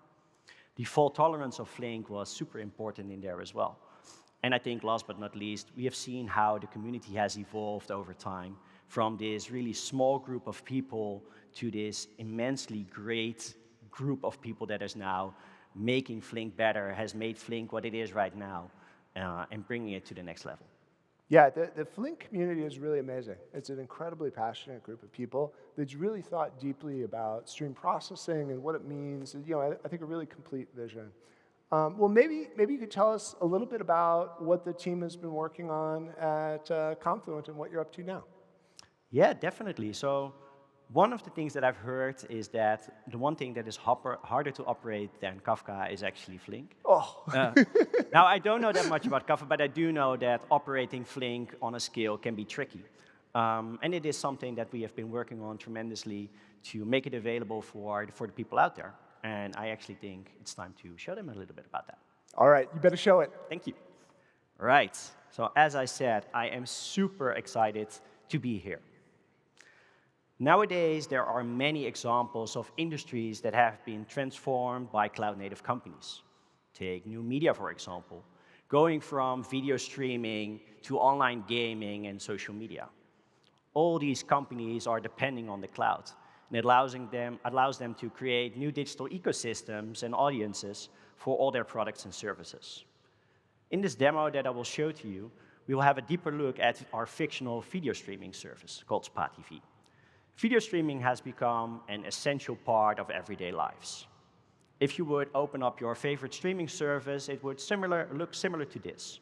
The fault tolerance of Flink was super important in there as well. And I think last but not least, we have seen how the community has evolved over time from this really small group of people to this immensely great group of people that is now making Flink better, has made Flink what it is right now, and bringing it to the next level. Yeah, the Flink community is really amazing. It's an incredibly passionate group of people that's really thought deeply about stream processing and what it means. I think a really complete vision. Well, maybe you could tell us a little bit about what the team has been working on at Confluent and what you're up to now. Yeah, definitely. So one of the things that I've heard is that the one thing that is harder to operate than Kafka is actually Flink. Oh. Now, I don't know that much about Kafka, but I do know that operating Flink on a scale can be tricky. And it is something that we have been working on tremendously to make it available for the people out there. And I actually think it's time to show them a little bit about that. All right, you better show it. Thank you. Right. So as I said, I am super excited to be here. Nowadays, there are many examples of industries that have been transformed by cloud-native companies. Take new media, for example, going from video streaming to online gaming and social media. All these companies are depending on the cloud, and it allows them to create new digital ecosystems and audiences for all their products and services. In this demo that I will show to you, we will have a deeper look at our fictional video streaming service called SpaTV. Video streaming has become an essential part of everyday lives. If you would open up your favorite streaming service, it would look similar to this.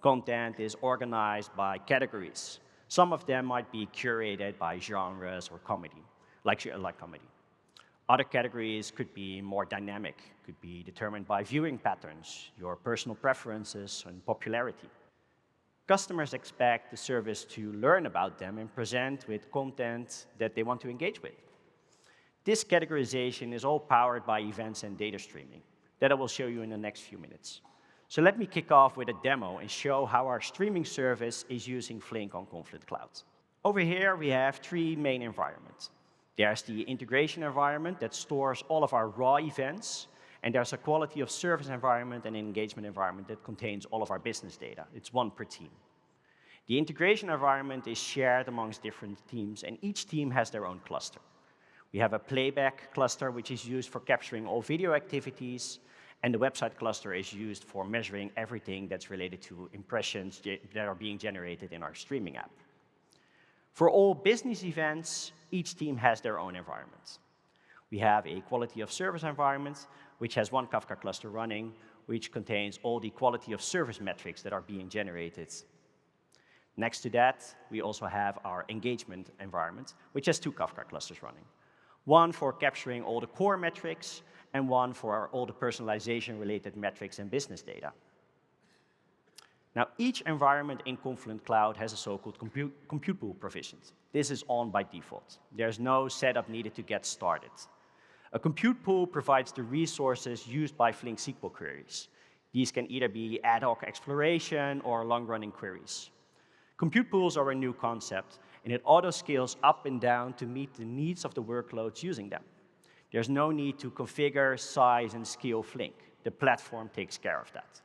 Content is organized by categories. Some of them might be curated by genres or comedy, like comedy. Other categories could be more dynamic, could be determined by viewing patterns, your personal preferences, and popularity. Customers expect the service to learn about them and present with content that they want to engage with. This categorization is all powered by events and data streaming that I will show you in the next few minutes. So let me kick off with a demo and show how our streaming service is using Flink on Confluent Cloud. Over here, we have three main environments. There's the integration environment that stores all of our raw events, and there's a quality of service environment and engagement environment that contains all of our business data. It's one per team. The integration environment is shared amongst different teams, and each team has their own cluster. We have a playback cluster, which is used for capturing all video activities, and the website cluster is used for measuring everything that's related to impressions that are being generated in our streaming app. For all business events, each team has their own environment. We have a quality of service environment, which has one Kafka cluster running, which contains all the quality of service metrics that are being generated. Next to that, we also have our engagement environment, which has two Kafka clusters running. One for capturing all the core metrics, and one for all the personalization-related metrics and business data. Now, each environment in Confluent Cloud has a so-called compute pool provisioned. This is on by default. There's no setup needed to get started. A compute pool provides the resources used by Flink SQL queries. These can either be ad hoc exploration or long-running queries. Compute pools are a new concept, and it auto-scales up and down to meet the needs of the workloads using them. There's no need to configure, size, and scale Flink. The platform takes care of that.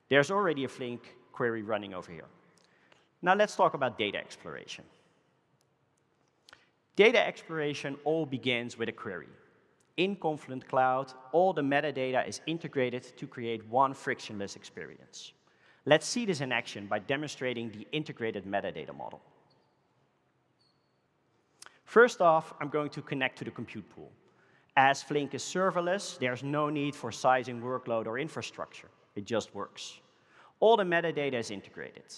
There's already a Flink query running over here. Now let's talk about data exploration. Data exploration all begins with a query. In Confluent Cloud, all the metadata is integrated to create one frictionless experience. Let's see this in action by demonstrating the integrated metadata model. First off, I'm going to connect to the compute pool. As Flink is serverless, there's no need for sizing workload or infrastructure. It just works. All the metadata is integrated.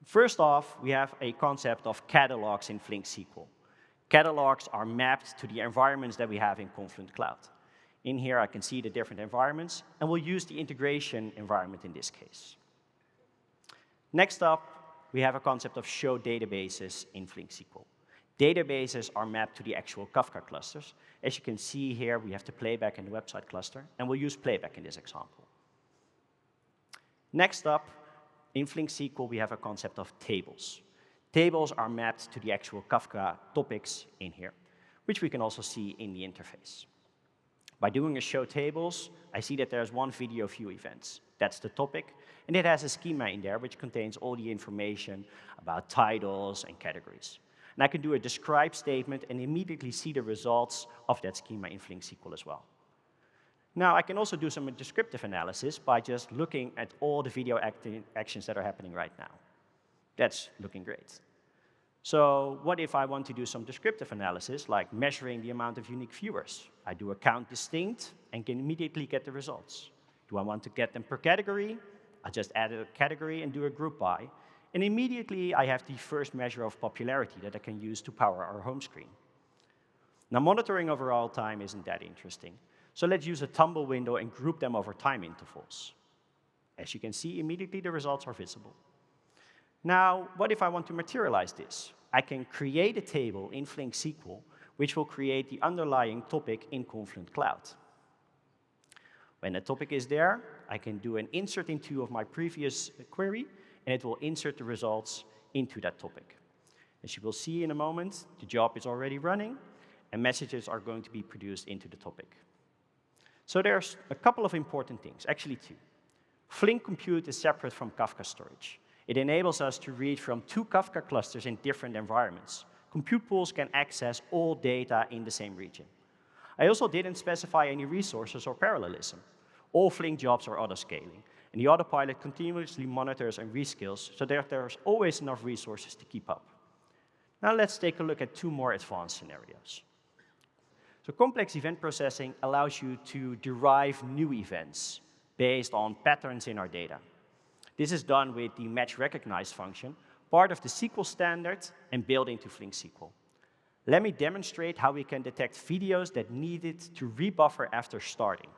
First off, we have a concept of catalogs in Flink SQL. Catalogs are mapped to the environments that we have in Confluent Cloud. In here, I can see the different environments, and we'll use the integration environment in this case. Next up, we have a concept of show databases in Flink SQL. Databases are mapped to the actual Kafka clusters. As you can see here, we have the playback and the website cluster, and we'll use playback in this example. Next up, in Flink SQL, we have a concept of tables. Tables are mapped to the actual Kafka topics in here, which we can also see in the interface. By doing a show tables, I see that there's one video view event. That's the topic, and it has a schema in there which contains all the information about titles and categories. And I can do a describe statement and immediately see the results of that schema in Flink SQL as well. Now, I can also do some descriptive analysis by just looking at all the video actions that are happening right now. That's looking great. So what if I want to do some descriptive analysis, like measuring the amount of unique viewers? I do a count distinct and can immediately get the results. Do I want to get them per category? I just add a category and do a group by. And immediately, I have the first measure of popularity that I can use to power our home screen. Now, monitoring overall time isn't that interesting. So let's use a tumble window and group them over time intervals. As you can see, immediately the results are visible. Now, what if I want to materialize this? I can create a table in Flink SQL, which will create the underlying topic in Confluent Cloud. When the topic is there, I can do an insert into of my previous query, and it will insert the results into that topic. As you will see in a moment, the job is already running, and messages are going to be produced into the topic. So there's a couple of important things, actually two. Flink Compute is separate from Kafka storage. It enables us to read from 2 Kafka clusters in different environments. Compute pools can access all data in the same region. I also didn't specify any resources or parallelism. All Flink jobs are auto-scaling, and the autopilot continuously monitors and rescales so that there's always enough resources to keep up. Now let's take a look at 2 more advanced scenarios. So complex event processing allows you to derive new events based on patterns in our data. This is done with the match recognize function, part of the SQL standard and built into Flink SQL. Let me demonstrate how we can detect videos that needed to rebuffer after starting.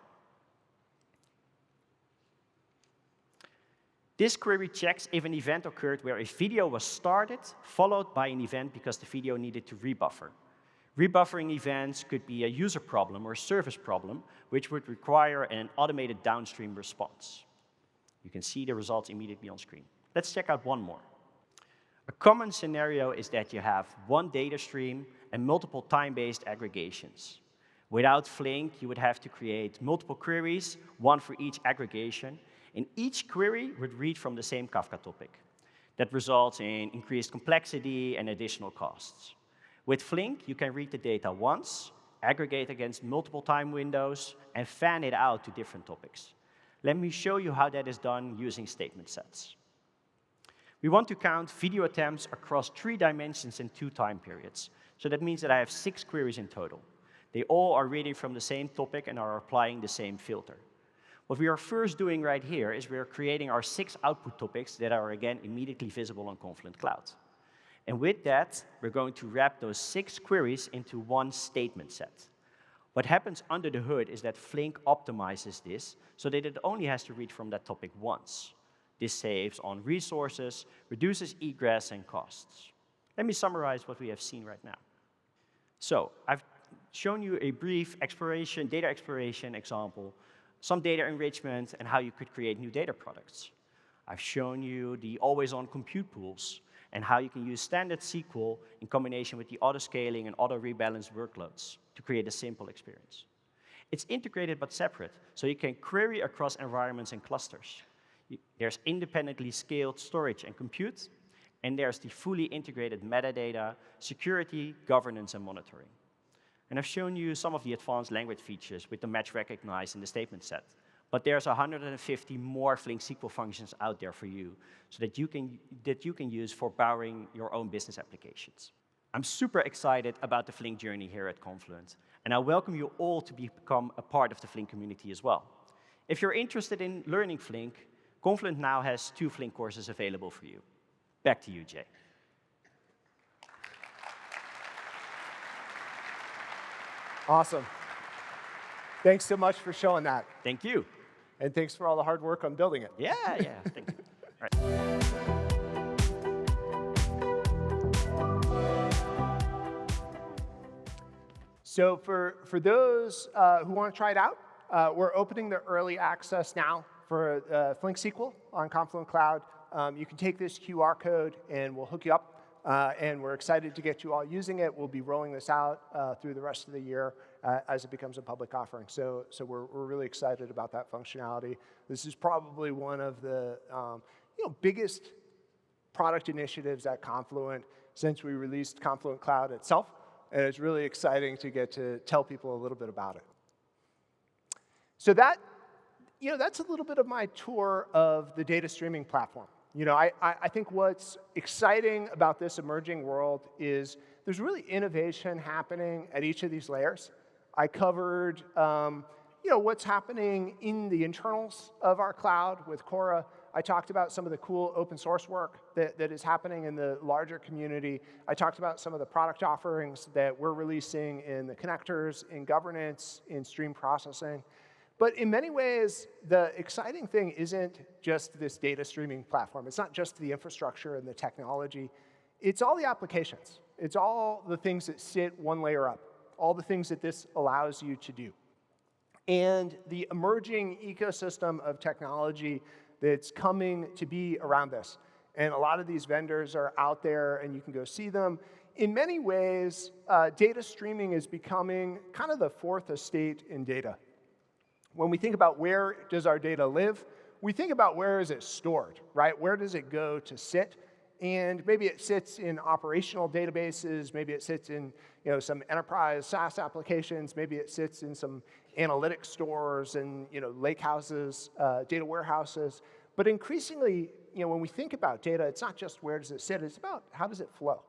This query checks if an event occurred where a video was started, followed by an event because the video needed to rebuffer. Rebuffering events could be a user problem or a service problem, which would require an automated downstream response. You can see the results immediately on screen. Let's check out one more. A common scenario is that you have one data stream and multiple time-based aggregations. Without Flink, you would have to create multiple queries, one for each aggregation, and each query would read from the same Kafka topic. That results in increased complexity and additional costs. With Flink, you can read the data once, aggregate against multiple time windows, and fan it out to different topics. Let me show you how that is done using statement sets. We want to count video attempts across 3 dimensions in 2 time periods. So that means that I have 6 queries in total. They all are reading from the same topic and are applying the same filter. What we are first doing right here is we are creating our 6 output topics that are, again, immediately visible on Confluent Cloud. And with that, we're going to wrap those 6 queries into one statement set. What happens under the hood is that Flink optimizes this so that it only has to read from that topic once. This saves on resources, reduces egress and costs. Let me summarize what we have seen right now. So I've shown you a brief data exploration example, some data enrichment, and how you could create new data products. I've shown you the always-on compute pools and how you can use standard SQL in combination with the auto-scaling and auto-rebalance workloads to create a simple experience. It's integrated but separate, so you can query across environments and clusters. There's independently scaled storage and compute, and there's the fully integrated metadata, security, governance, and monitoring. And I've shown you some of the advanced language features with the match recognize in the statement set. But there's 150 more Flink SQL functions out there for you so that you can use for powering your own business applications. I'm super excited about the Flink journey here at Confluent, and I welcome you all to become a part of the Flink community as well. If you're interested in learning Flink, Confluent now has 2 Flink courses available for you. Back to you, Jay. Awesome. Thanks so much for showing that. Thank you. And thanks for all the hard work on building it. Yeah, thank you. All right. So for those who want to try it out, we're opening the early access now for Flink SQL on Confluent Cloud. You can take this QR code and we'll hook you up. And we're excited to get you all using it. We'll be rolling this out through the rest of the year as it becomes a public offering. So we're really excited about that functionality. This is probably one of the biggest product initiatives at Confluent since we released Confluent Cloud itself. And it's really exciting to get to tell people a little bit about it. So that's a little bit of my tour of the data streaming platform. I think what's exciting about this emerging world is there's really innovation happening at each of these layers. I covered, what's happening in the internals of our cloud with Kora. I talked about some of the cool open source work that is happening in the larger community. I talked about some of the product offerings that we're releasing in the connectors, in governance, in stream processing. But in many ways, the exciting thing isn't just this data streaming platform. It's not just the infrastructure and the technology. It's all the applications. It's all the things that sit one layer up, all the things that this allows you to do. And the emerging ecosystem of technology that's coming to be around this. And a lot of these vendors are out there, and you can go see them. In many ways, data streaming is becoming kind of the fourth estate in data. When we think about where does our data live, we think about where is it stored, right? Where does it go to sit? And maybe it sits in operational databases, maybe it sits in some enterprise SaaS applications, maybe it sits in some analytics stores and lake houses, data warehouses. But increasingly, when we think about data, it's not just where does it sit, it's about how does it flow.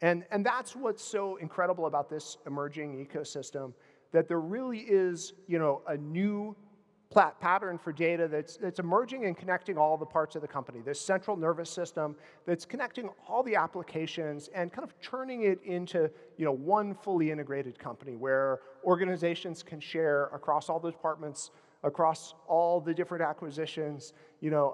And that's what's so incredible about this emerging ecosystem, that there really is a new pattern for data that's emerging and connecting all the parts of the company. This central nervous system that's connecting all the applications and kind of turning it into one fully integrated company where organizations can share across all the departments, across all the different acquisitions,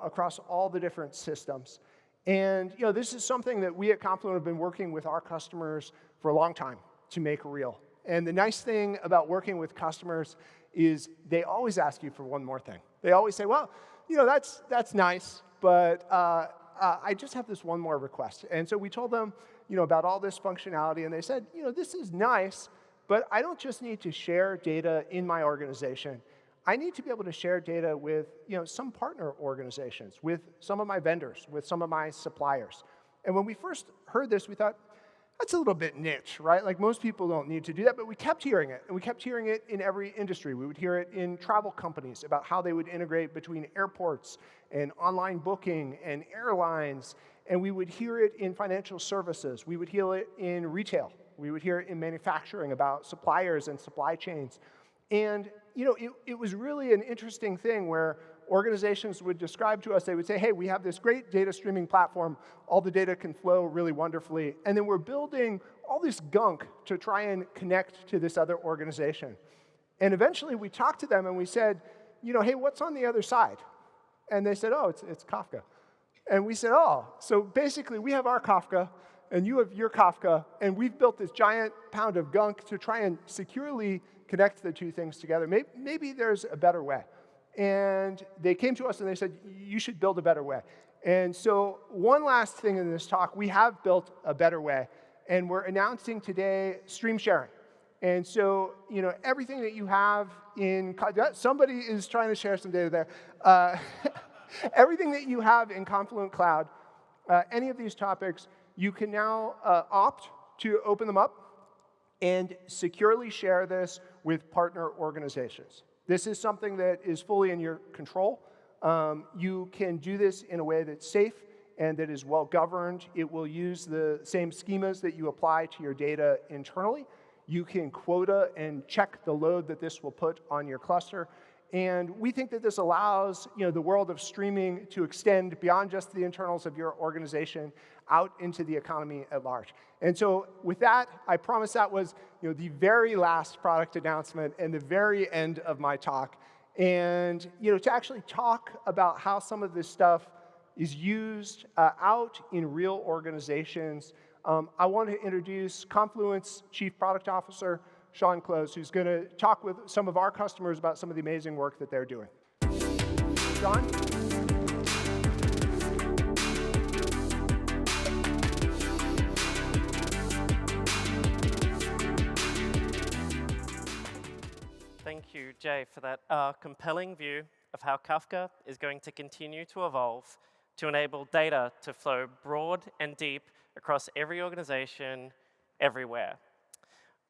across all the different systems. And this is something that we at Confluent have been working with our customers for a long time to make real. And the nice thing about working with customers is they always ask you for one more thing. They always say, well, that's nice, but I just have this one more request. And so we told them, about all this functionality, and they said, this is nice, but I don't just need to share data in my organization. I need to be able to share data with, some partner organizations, with some of my vendors, with some of my suppliers. And when we first heard this, we thought, that's a little bit niche, right? Like most people don't need to do that, but we kept hearing it, and we kept hearing it in every industry. We would hear it in travel companies about how they would integrate between airports and online booking and airlines, and we would hear it in financial services. We would hear it in retail. We would hear it in manufacturing about suppliers and supply chains. And it was really an interesting thing where organizations would describe to us, they would say, hey, we have this great data streaming platform. All the data can flow really wonderfully. And then we're building all this gunk to try and connect to this other organization. And eventually we talked to them and we said, hey, what's on the other side? And they said, oh, it's Kafka. And we said, oh, so basically we have our Kafka and you have your Kafka, and we've built this giant pound of gunk to try and securely connect the two things together. Maybe there's a better way. And they came to us and they said, you should build a better way. And so one last thing in this talk, we have built a better way. And we're announcing today stream sharing. And so, everything that you have in, somebody is trying to share some data there. Everything that you have in Confluent Cloud, any of these topics, you can now opt to open them up and securely share this with partner organizations. This is something that is fully in your control. You can do this in a way that's safe and that is well governed. It will use the same schemas that you apply to your data internally. You can quota and check the load that this will put on your cluster. And we think that this allows the world of streaming to extend beyond just the internals of your organization out into the economy at large. And so with that, I promise that was the very last product announcement and the very end of my talk. And to actually talk about how some of this stuff is used out in real organizations, I want to introduce Confluent's Chief Product Officer, Shaun, who's going to talk with some of our customers about some of the amazing work that they're doing. Shaun? Thank you, Jay, for that compelling view of how Kafka is going to continue to evolve to enable data to flow broad and deep across every organization, everywhere.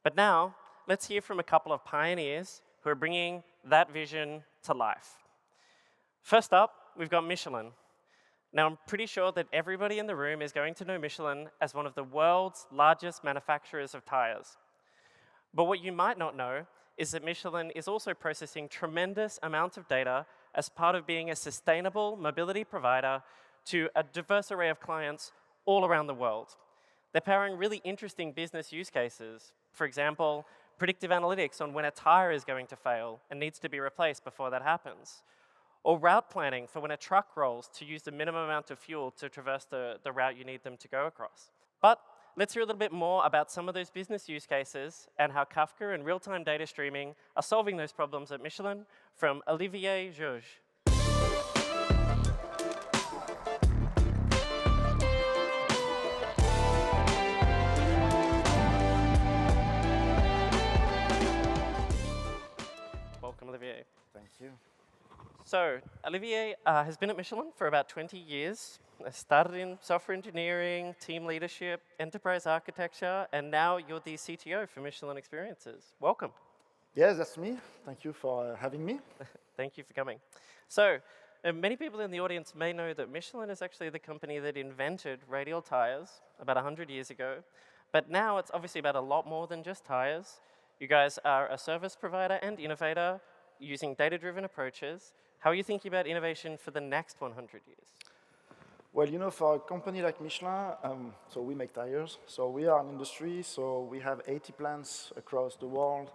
But now, let's hear from a couple of pioneers who are bringing that vision to life. First up, we've got Michelin. Now, I'm pretty sure that everybody in the room is going to know Michelin as one of the world's largest manufacturers of tires. But what you might not know is that Michelin is also processing tremendous amounts of data as part of being a sustainable mobility provider to a diverse array of clients all around the world. They're powering really interesting business use cases. For example, predictive analytics on when a tire is going to fail and needs to be replaced before that happens. Or route planning for when a truck rolls to use the minimum amount of fuel to traverse the route you need them to go across. But let's hear a little bit more about some of those business use cases and how Kafka and real-time data streaming are solving those problems at Michelin from Olivier, Jauze. Welcome, Olivier. Thank you. So, Olivier has been at Michelin for about 20 years. Started in software engineering, team leadership, enterprise architecture, and now you're the CTO for Michelin Experiences. Welcome. Yes, that's me. Thank you for having me. Thank you for coming. So, many people in the audience may know that Michelin is actually the company that invented radial tires about 100 years ago. But now it's obviously about a lot more than just tires. You guys are a service provider and innovator using data-driven approaches. How are you thinking about innovation for the next 100 years? Well, you know, for a company like Michelin, so we make tires. So we are an industry, so we have 80 plants across the world.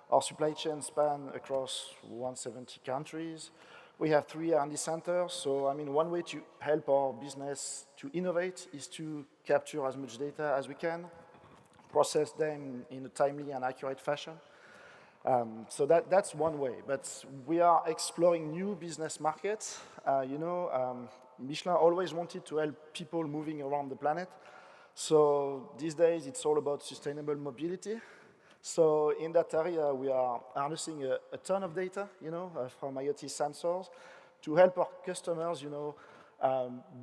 Our supply chain span across 170 countries. We have 3 R&D centers. So, I mean, one way to help our business to innovate is to capture as much data as we can, process them in a timely and accurate fashion. So that's one way, but we are exploring new business markets. Michelin always wanted to help people moving around the planet. So these days, it's all about sustainable mobility. So in that area, we are harnessing a ton of data, from IoT sensors to help our customers,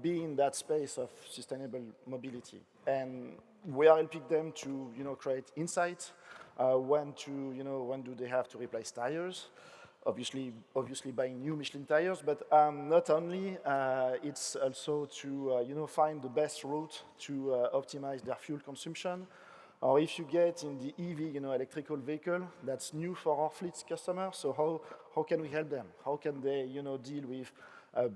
be in that space of sustainable mobility. And we are helping them to, create insights. When do they have to replace tires? Obviously buying new Michelin tires, but not only, it's also to find the best route to optimize their fuel consumption. Or if you get in the EV, electrical vehicle, that's new for our fleet customers. So how can we help them? How can they, deal with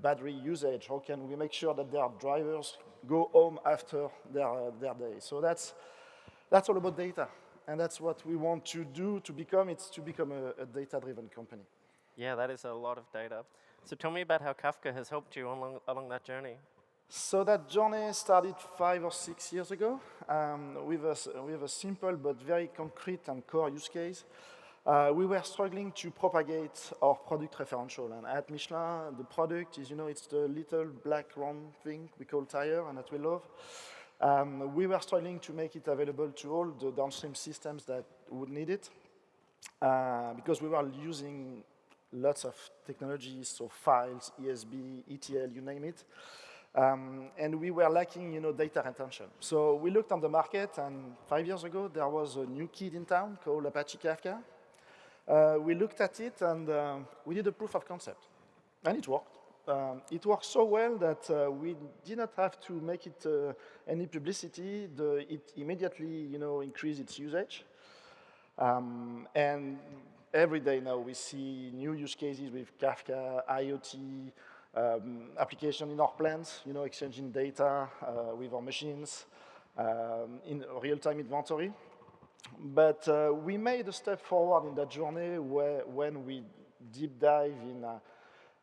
battery usage? How can we make sure that their drivers go home after their day? So that's all about data. And that's what we want to do to become a data-driven company. Yeah, that is a lot of data. So tell me about how Kafka has helped you along that journey. So that journey started 5 or 6 years ago with a simple but very concrete and core use case. We were struggling to propagate our product referential. And at Michelin, the product is, it's the little black round thing we call tire and that we love. We were struggling to make it available to all the downstream systems that would need it because we were using lots of technologies, so files, ESB, ETL, you name it. And we were lacking, data retention. So we looked on the market, and 5 years ago, there was a new kid in town called Apache Kafka. We looked at it, and we did a proof of concept. And it worked. It worked so well that we did not have to make it any publicity. It immediately, increased its usage. And every day now we see new use cases with Kafka, IoT, application in our plants, exchanging data with our machines in real-time inventory. But we made a step forward in that journey when we deep dive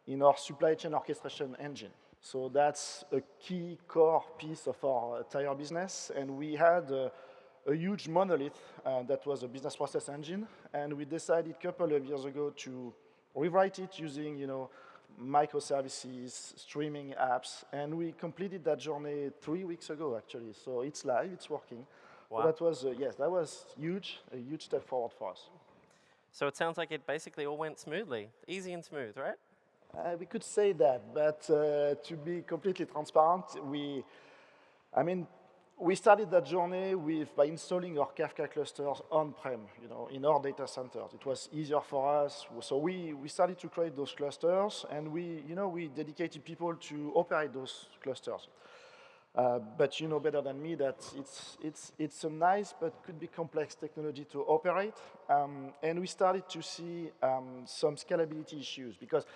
in our supply chain orchestration engine. So that's a key core piece of our tire business. And we had a huge monolith that was a business process engine. And we decided a couple of years ago to rewrite it using, microservices, streaming apps. And we completed that journey 3 weeks ago, actually. So it's live, it's working. Wow. So that was, that was huge, a huge step forward for us. So it sounds like it basically all went smoothly, easy and smooth, right? We could say that, but to be completely transparent, we started that journey by installing our Kafka clusters on-prem, in our data centers. It was easier for us, so we started to create those clusters, and we dedicated people to operate those clusters. But you know better than me that it's a nice but could be complex technology to operate. And we started to see some scalability issues because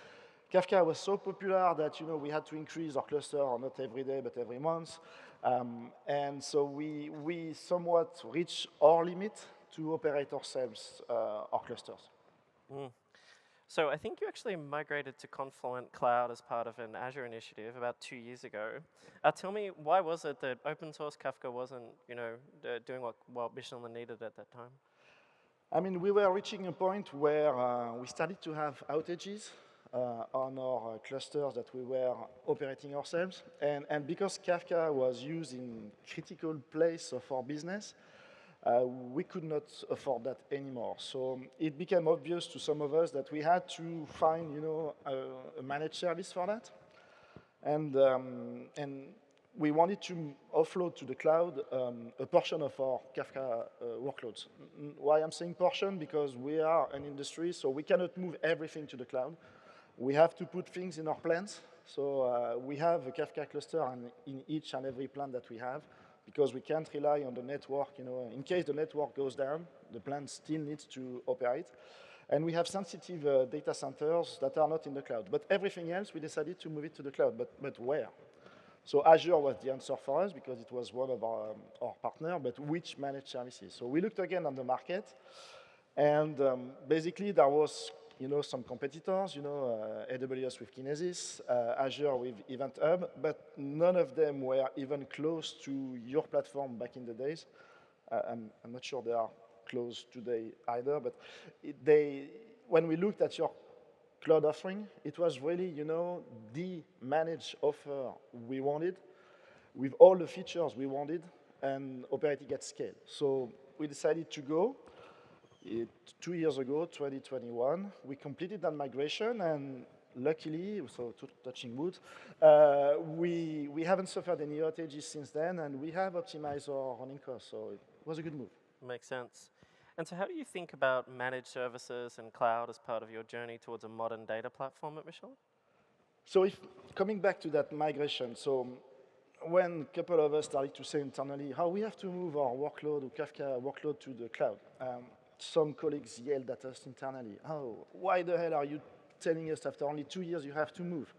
Kafka was so popular that we had to increase our cluster, or not every day, but every month. And so we somewhat reached our limit to operate ourselves, our clusters. So I think you actually migrated to Confluent Cloud as part of an Azure initiative about 2 years ago. Tell me, why was it that open source Kafka wasn't, doing what Michelin needed at that time? I mean, we were reaching a point where we started to have outages on our clusters that we were operating ourselves. And because Kafka was used in critical place of our business, we could not afford that anymore. So it became obvious to some of us that we had to find, a managed service for that. And we wanted to offload to the cloud a portion of our Kafka workloads. Why I'm saying portion? Because we are an industry, so we cannot move everything to the cloud. We have to put things in our plants. So we have a Kafka cluster in each and every plant that we have, because we can't rely on the network. In case the network goes down, the plant still needs to operate. And we have sensitive data centers that are not in the cloud. But everything else, we decided to move it to the cloud. But where? So Azure was the answer for us because it was one of our partners, but which managed services? So we looked again on the market, and basically there was some competitors, AWS with Kinesis, Azure with Event Hub, but none of them were even close to your platform back in the days. I'm not sure they are close today either, but when we looked at your cloud offering, it was really, the managed offer we wanted, with all the features we wanted, and operating at scale. So we decided to go. 2 years ago, 2021, we completed that migration, and luckily, so touching wood, we haven't suffered any outages since then, and we have optimized our running costs, so it was a good move. Makes sense. And so how do you think about managed services and cloud as part of your journey towards a modern data platform at Michelin? So coming back to that migration, so when a couple of us started to say internally how we have to move our workload or Kafka workload to the cloud, some colleagues yelled at us internally, oh, why the hell are you telling us after only 2 years you have to move?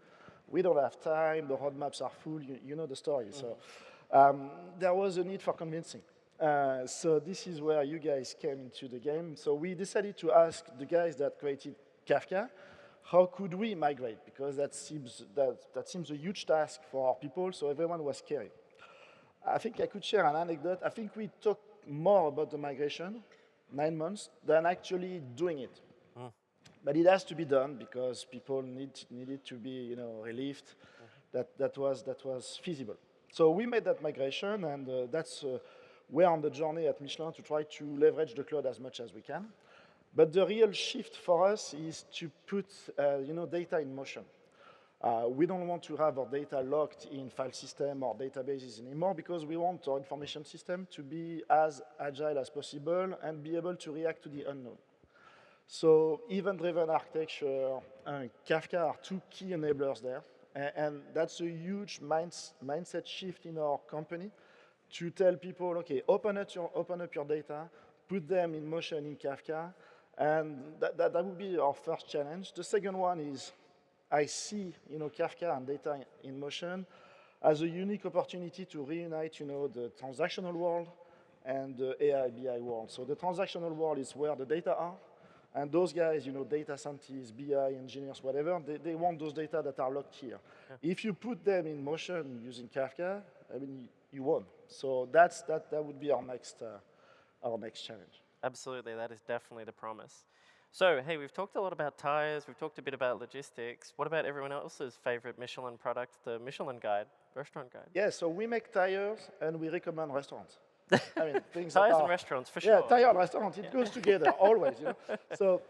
We don't have time, the roadmaps are full, you know the story. So there was a need for convincing. So this is where you guys came into the game. So we decided to ask the guys that created Kafka, how could we migrate? Because that seems a huge task for our people, so everyone was scared. I think I could share an anecdote. I think we talked more about the migration, 9 months, than actually doing it. But it has to be done because people needed to be, relieved that was feasible. So we made that migration, and we're on the journey at Michelin to try to leverage the cloud as much as we can. But the real shift for us is to put, data in motion. We don't want to have our data locked in file system or databases anymore because we want our information system to be as agile as possible and be able to react to the unknown. So event-driven architecture and Kafka are 2 key enablers there. And that's a huge mindset shift in our company to tell people, okay, open up your data, put them in motion in Kafka, and that would be our first challenge. The second one is I see, Kafka and data in motion as a unique opportunity to reunite, the transactional world and the AI BI world. So the transactional world is where the data are, and those guys, data scientists, BI engineers, whatever, they want those data that are locked here. Yeah. If you put them in motion using Kafka, I mean, you won. So that would be our next challenge. Absolutely, that is definitely the promise. So, hey, we've talked a lot about tires, we've talked a bit about logistics. What about everyone else's favorite Michelin product, the Michelin Guide, restaurant guide? Yeah, so we make tires and we recommend restaurants. I mean, things tires and restaurants, for sure. Yeah, tire and restaurant, it goes together, always, So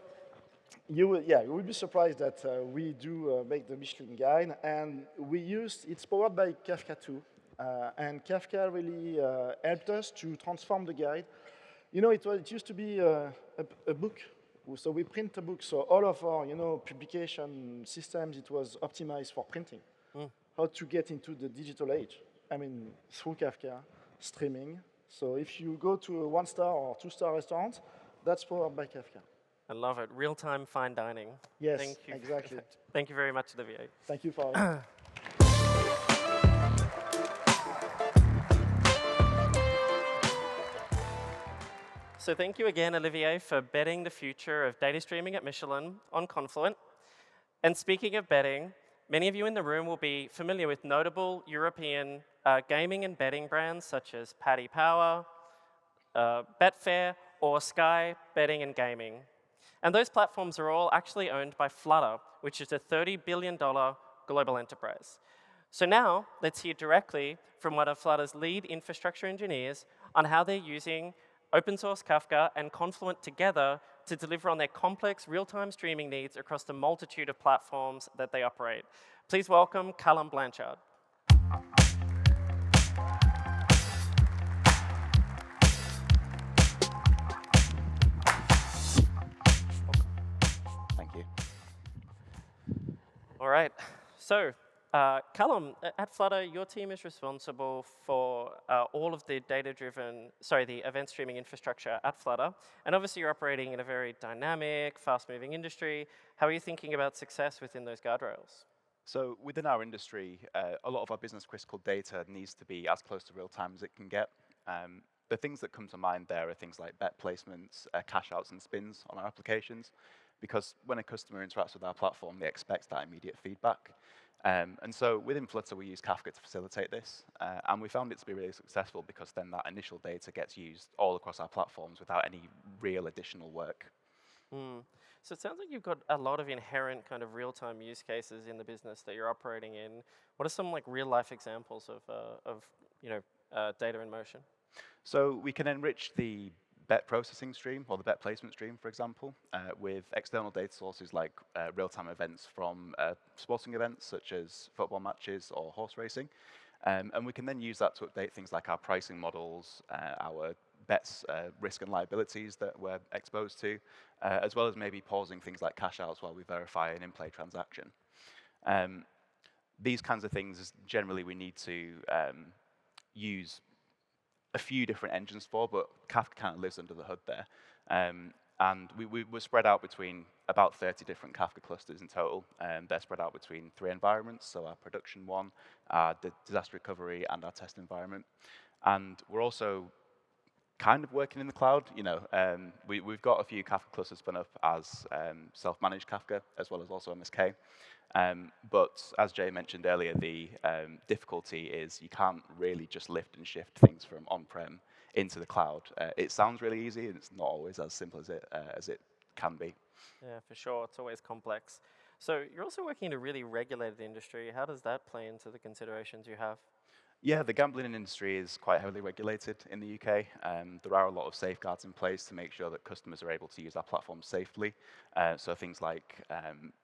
you will be surprised that we do make the Michelin Guide, and it's powered by Kafka 2. And Kafka really helped us to transform the guide. It used to be a book. So we print a book. So all of our, publication systems, it was optimized for printing. How to get into the digital age. through Kafka, streaming. So if you go to a 1-star or 2-star restaurant, that's powered by Kafka. I love it. Real-time fine dining. Yes, Thank you. exactly. Thank you very much, Olivier. Thank you for having me. So thank you again, Olivier, for betting the future of data streaming at Michelin on Confluent. And speaking of betting, many of you in the room will be familiar with notable European gaming and betting brands such as Paddy Power, Betfair, or Sky Betting and Gaming. And those platforms are all actually owned by Flutter, which is a $30 billion global enterprise. So now, let's hear directly from one of Flutter's lead infrastructure engineers on how they're using open source Kafka and Confluent together to deliver on their complex real-time streaming needs across the multitude of platforms that they operate. Please welcome Callum Blanchard. Thank you. All right, so Callum, at Flutter, your team is responsible for all of the the event streaming infrastructure at Flutter. And obviously you're operating in a very dynamic, fast-moving industry. How are you thinking about success within those guardrails? So within our industry, a lot of our business critical data needs to be as close to real time as it can get. The things that come to mind there are things like bet placements, cash outs and spins on our applications, because when a customer interacts with our platform, they expect that immediate feedback. And so within Flutter, we use Kafka to facilitate this. And we found it to be really successful because then that initial data gets used all across our platforms without any real additional work. So it sounds like you've got a lot of inherent kind of real-time use cases in the business that you're operating in. What are some like real-life examples of data in motion? So we can enrich the bet processing stream or the bet placement stream, for example, with external data sources like real-time events from sporting events such as football matches or horse racing. And we can then use that to update things like our pricing models, our bets, risk and liabilities that we're exposed to, as well as maybe pausing things like cash outs while we verify an in-play transaction. These kinds of things generally we need to use a few different engines for, but Kafka kind of lives under the hood there. And we were spread out between about 30 different Kafka clusters in total. They're spread out between 3 environments, so our production one, our disaster recovery, and our test environment. And we're also kind of working in the cloud. We've got a few Kafka clusters spun up as self-managed Kafka, as well as also MSK. But as Jay mentioned earlier, the difficulty is you can't really just lift and shift things from on-prem into the cloud. It sounds really easy, and it's not always as simple as it can be. Yeah, for sure. It's always complex. So you're also working in a really regulated industry. How does that play into the considerations you have? Yeah, the gambling industry is quite heavily regulated in the UK. There are a lot of safeguards in place to make sure that customers are able to use our platform safely. So things like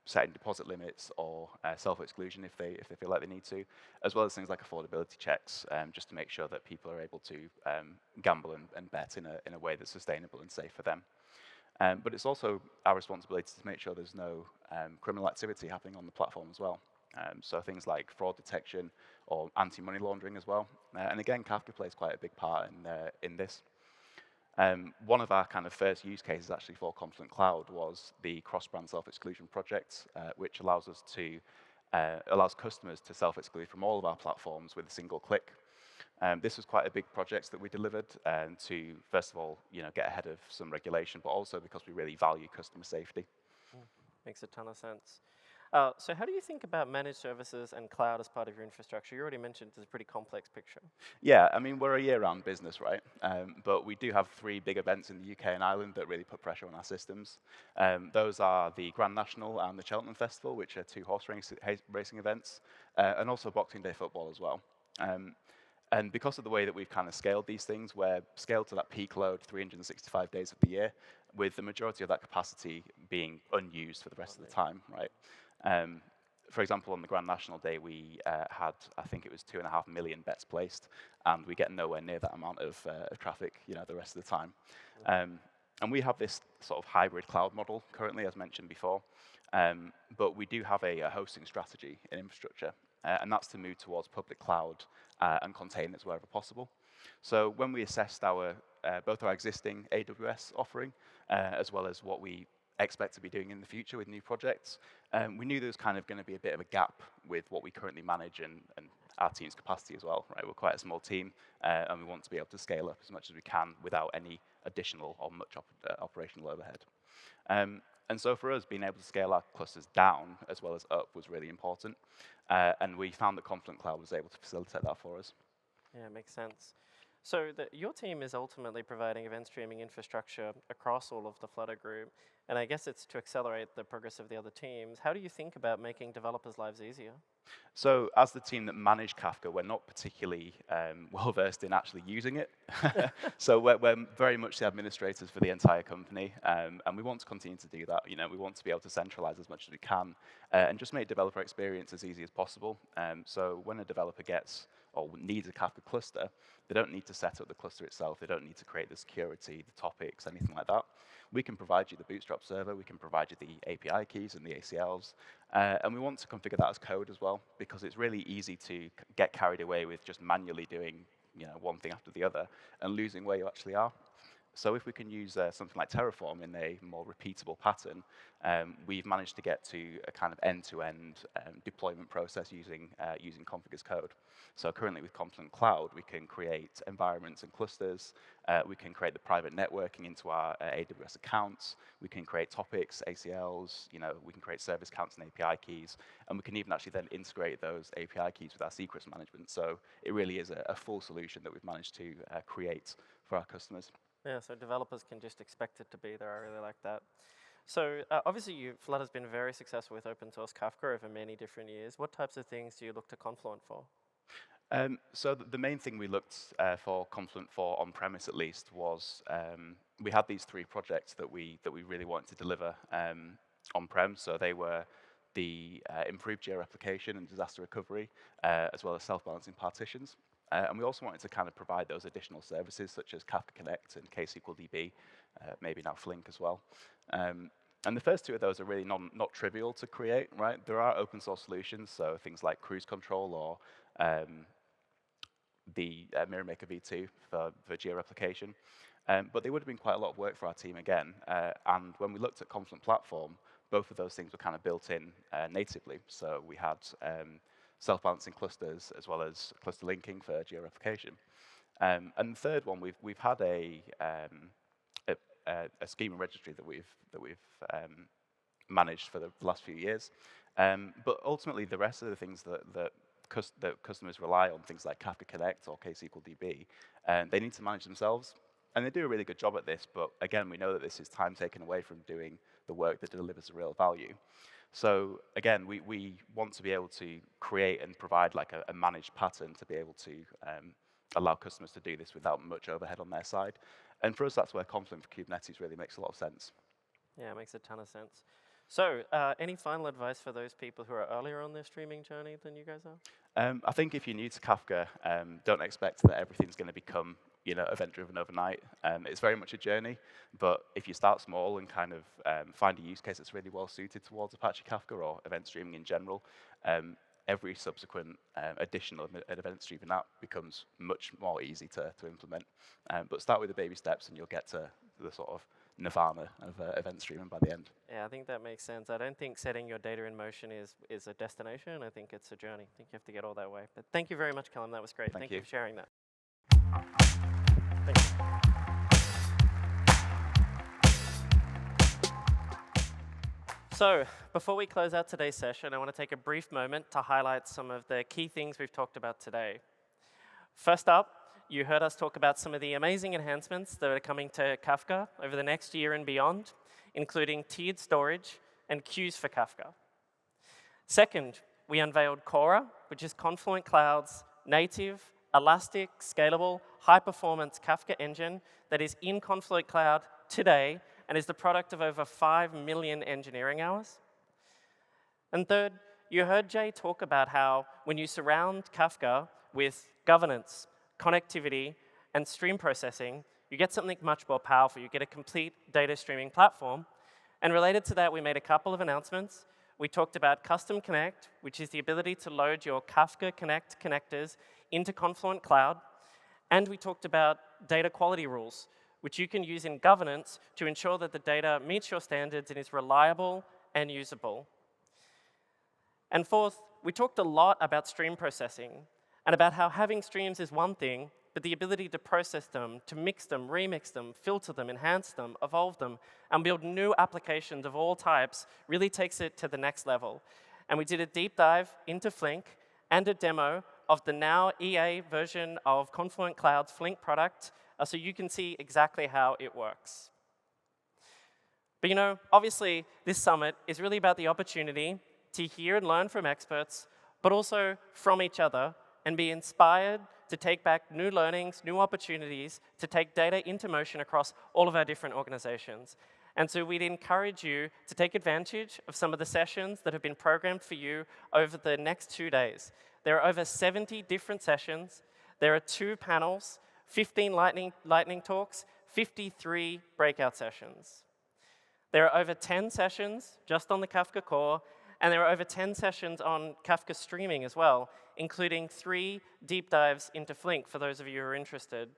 setting deposit limits or self-exclusion if they feel like they need to, as well as things like affordability checks, just to make sure that people are able to gamble and bet in a way that's sustainable and safe for them. But it's also our responsibility to make sure there's no criminal activity happening on the platform as well. So things like fraud detection or anti-money laundering as well. And again, Kafka plays quite a big part in this. One of our kind of first use cases actually for Confluent Cloud was the cross-brand self-exclusion project, which allows customers to self-exclude from all of our platforms with a single click. This was quite a big project that we delivered to, first of all, get ahead of some regulation, but also because we really value customer safety. Makes a ton of sense. So how do you think about managed services and cloud as part of your infrastructure? You already mentioned it's a pretty complex picture. Yeah, I mean, we're a year-round business, right? But we do have 3 big events in the UK and Ireland that really put pressure on our systems. Those are the Grand National and the Cheltenham Festival, which are 2 horse racing events, and also Boxing Day football as well. And because of the way that we've kind of scaled these things, we're scaled to that peak load 365 days of the year, with the majority of that capacity being unused for the rest of the time, right? For example, on the Grand National Day, we had, I think it was 2.5 million bets placed, and we get nowhere near that amount of traffic, the rest of the time. And we have this sort of hybrid cloud model currently, as mentioned before, but we do have a hosting strategy in infrastructure. and that's to move towards public cloud and containers wherever possible. So when we assessed both our existing AWS offering, as well as what we expect to be doing in the future with new projects, we knew there was kind of going to be a bit of a gap with what we currently manage and our team's capacity as well, right? We're quite a small team, and we want to be able to scale up as much as we can without any additional or much operational overhead. And so for us, being able to scale our clusters down as well as up was really important, and we found that Confluent Cloud was able to facilitate that for us. Yeah, makes sense. So your team is ultimately providing event streaming infrastructure across all of the Flutter group, and I guess it's to accelerate the progress of the other teams. How do you think about making developers' lives easier? So as the team that manage Kafka, we're not particularly well-versed in actually using it. So we're very much the administrators for the entire company, and we want to continue to do that. We want to be able to centralize as much as we can and just make developer experience as easy as possible. So when a developer gets or needs a Kafka cluster, they don't need to set up the cluster itself. They don't need to create the security, the topics, anything like that. We can provide you the Bootstrap server. We can provide you the API keys and the ACLs. And we want to configure that as code as well, because it's really easy to get carried away with just manually doing one thing after the other and losing where you actually are. So if we can use something like Terraform in a more repeatable pattern, we've managed to get to a kind of end-to-end deployment process using config as code. So currently with Confluent Cloud, we can create environments and clusters. We can create the private networking into our AWS accounts. We can create topics, ACLs. We can create service counts and API keys. And we can even actually then integrate those API keys with our secrets management. So it really is a full solution that we've managed to create for our customers. Yeah, so developers can just expect it to be there. I really like that. So obviously, Flutter's been very successful with open source Kafka over many different years. What types of things do you look to Confluent for? So the main thing we looked for Confluent for, on-premise at least, was we had these 3 projects that we really wanted to deliver on-prem. So they were the improved Jira replication and disaster recovery, as well as self-balancing partitions. And we also wanted to kind of provide those additional services, such as Kafka Connect and KSQLDB, maybe now Flink as well. And the first 2 of those are really not trivial to create, right? There are open source solutions, so things like Cruise Control or the Mirror Maker v2 for Jira replication. But they would have been quite a lot of work for our team again. And when we looked at Confluent Platform, both of those things were kind of built in natively. So we had self-balancing clusters as well as cluster linking for Jira replication. And the third one, we've had a schema registry that we've managed for the last few years. But ultimately, the rest of the things that customers rely on, things like Kafka Connect or KSQLDB, they need to manage themselves. And they do a really good job at this, but again, we know that this is time taken away from doing the work that delivers the real value. So again, we want to be able to create and provide like a managed pattern to be able to allow customers to do this without much overhead on their side. And for us, that's where Confluent for Kubernetes really makes a lot of sense. Yeah, it makes a ton of sense. So any final advice for those people who are earlier on their streaming journey than you guys are? I think if you're new to Kafka, don't expect that everything's going to become event-driven overnight. It's very much a journey, but if you start small and kind of find a use case that's really well suited towards Apache Kafka or event streaming in general, every subsequent additional event streaming app becomes much more easy to implement. But start with the baby steps and you'll get to the sort of nirvana of event streaming by the end. Yeah, I think that makes sense. I don't think setting your data in motion is a destination. I think it's a journey. I think you have to get all that way. But thank you very much, Callum. That was great. Thank you for sharing that. Thank you. So, before we close out today's session, I want to take a brief moment to highlight some of the key things we've talked about today. First up, you heard us talk about some of the amazing enhancements that are coming to Kafka over the next year and beyond, including tiered storage and queues for Kafka. Second, we unveiled Kora, which is Confluent Cloud's native, elastic, scalable, high-performance Kafka engine that is in Confluent Cloud today and is the product of over 5 million engineering hours. And third, you heard Jay talk about how when you surround Kafka with governance, connectivity, and stream processing, you get something much more powerful. You get a complete data streaming platform. And related to that, we made a couple of announcements. we talked about Custom Connect, which is the ability to load your Kafka Connect connectors into Confluent Cloud. And we talked about data quality rules, which you can use in governance to ensure that the data meets your standards and is reliable and usable. And fourth, we talked a lot about stream processing and about how having streams is one thing, but the ability to process them, to mix them, remix them, filter them, enhance them, evolve them, and build new applications of all types really takes it to the next level. And we did a deep dive into Flink and a demo of the now EA version of Confluent Cloud's Flink product, so you can see exactly how it works. But you know, obviously, this summit is really about the opportunity to hear and learn from experts, but also from each other, and be inspired to take back new learnings, new opportunities, to take data into motion across all of our different organizations. And so we'd encourage you to take advantage of some of the sessions that have been programmed for you over the next 2 days. There are over 70 different sessions. There are 2 panels, 15 lightning talks, 53 breakout sessions. There are over 10 sessions just on the Kafka core, and there are over 10 sessions on Kafka streaming as well, including 3 deep dives into Flink for those of you who are interested.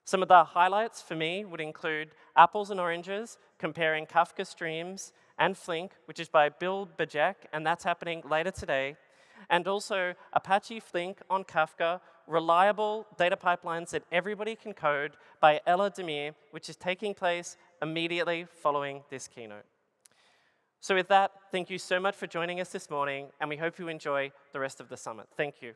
Some of the highlights for me would include apples and oranges, comparing Kafka streams and Flink, which is by Bill Bajek, and that's happening later today. And also Apache Flink on Kafka, reliable data pipelines that everybody can code by Ella Demir, which is taking place immediately following this keynote. So with that, thank you so much for joining us this morning, and we hope you enjoy the rest of the summit. Thank you.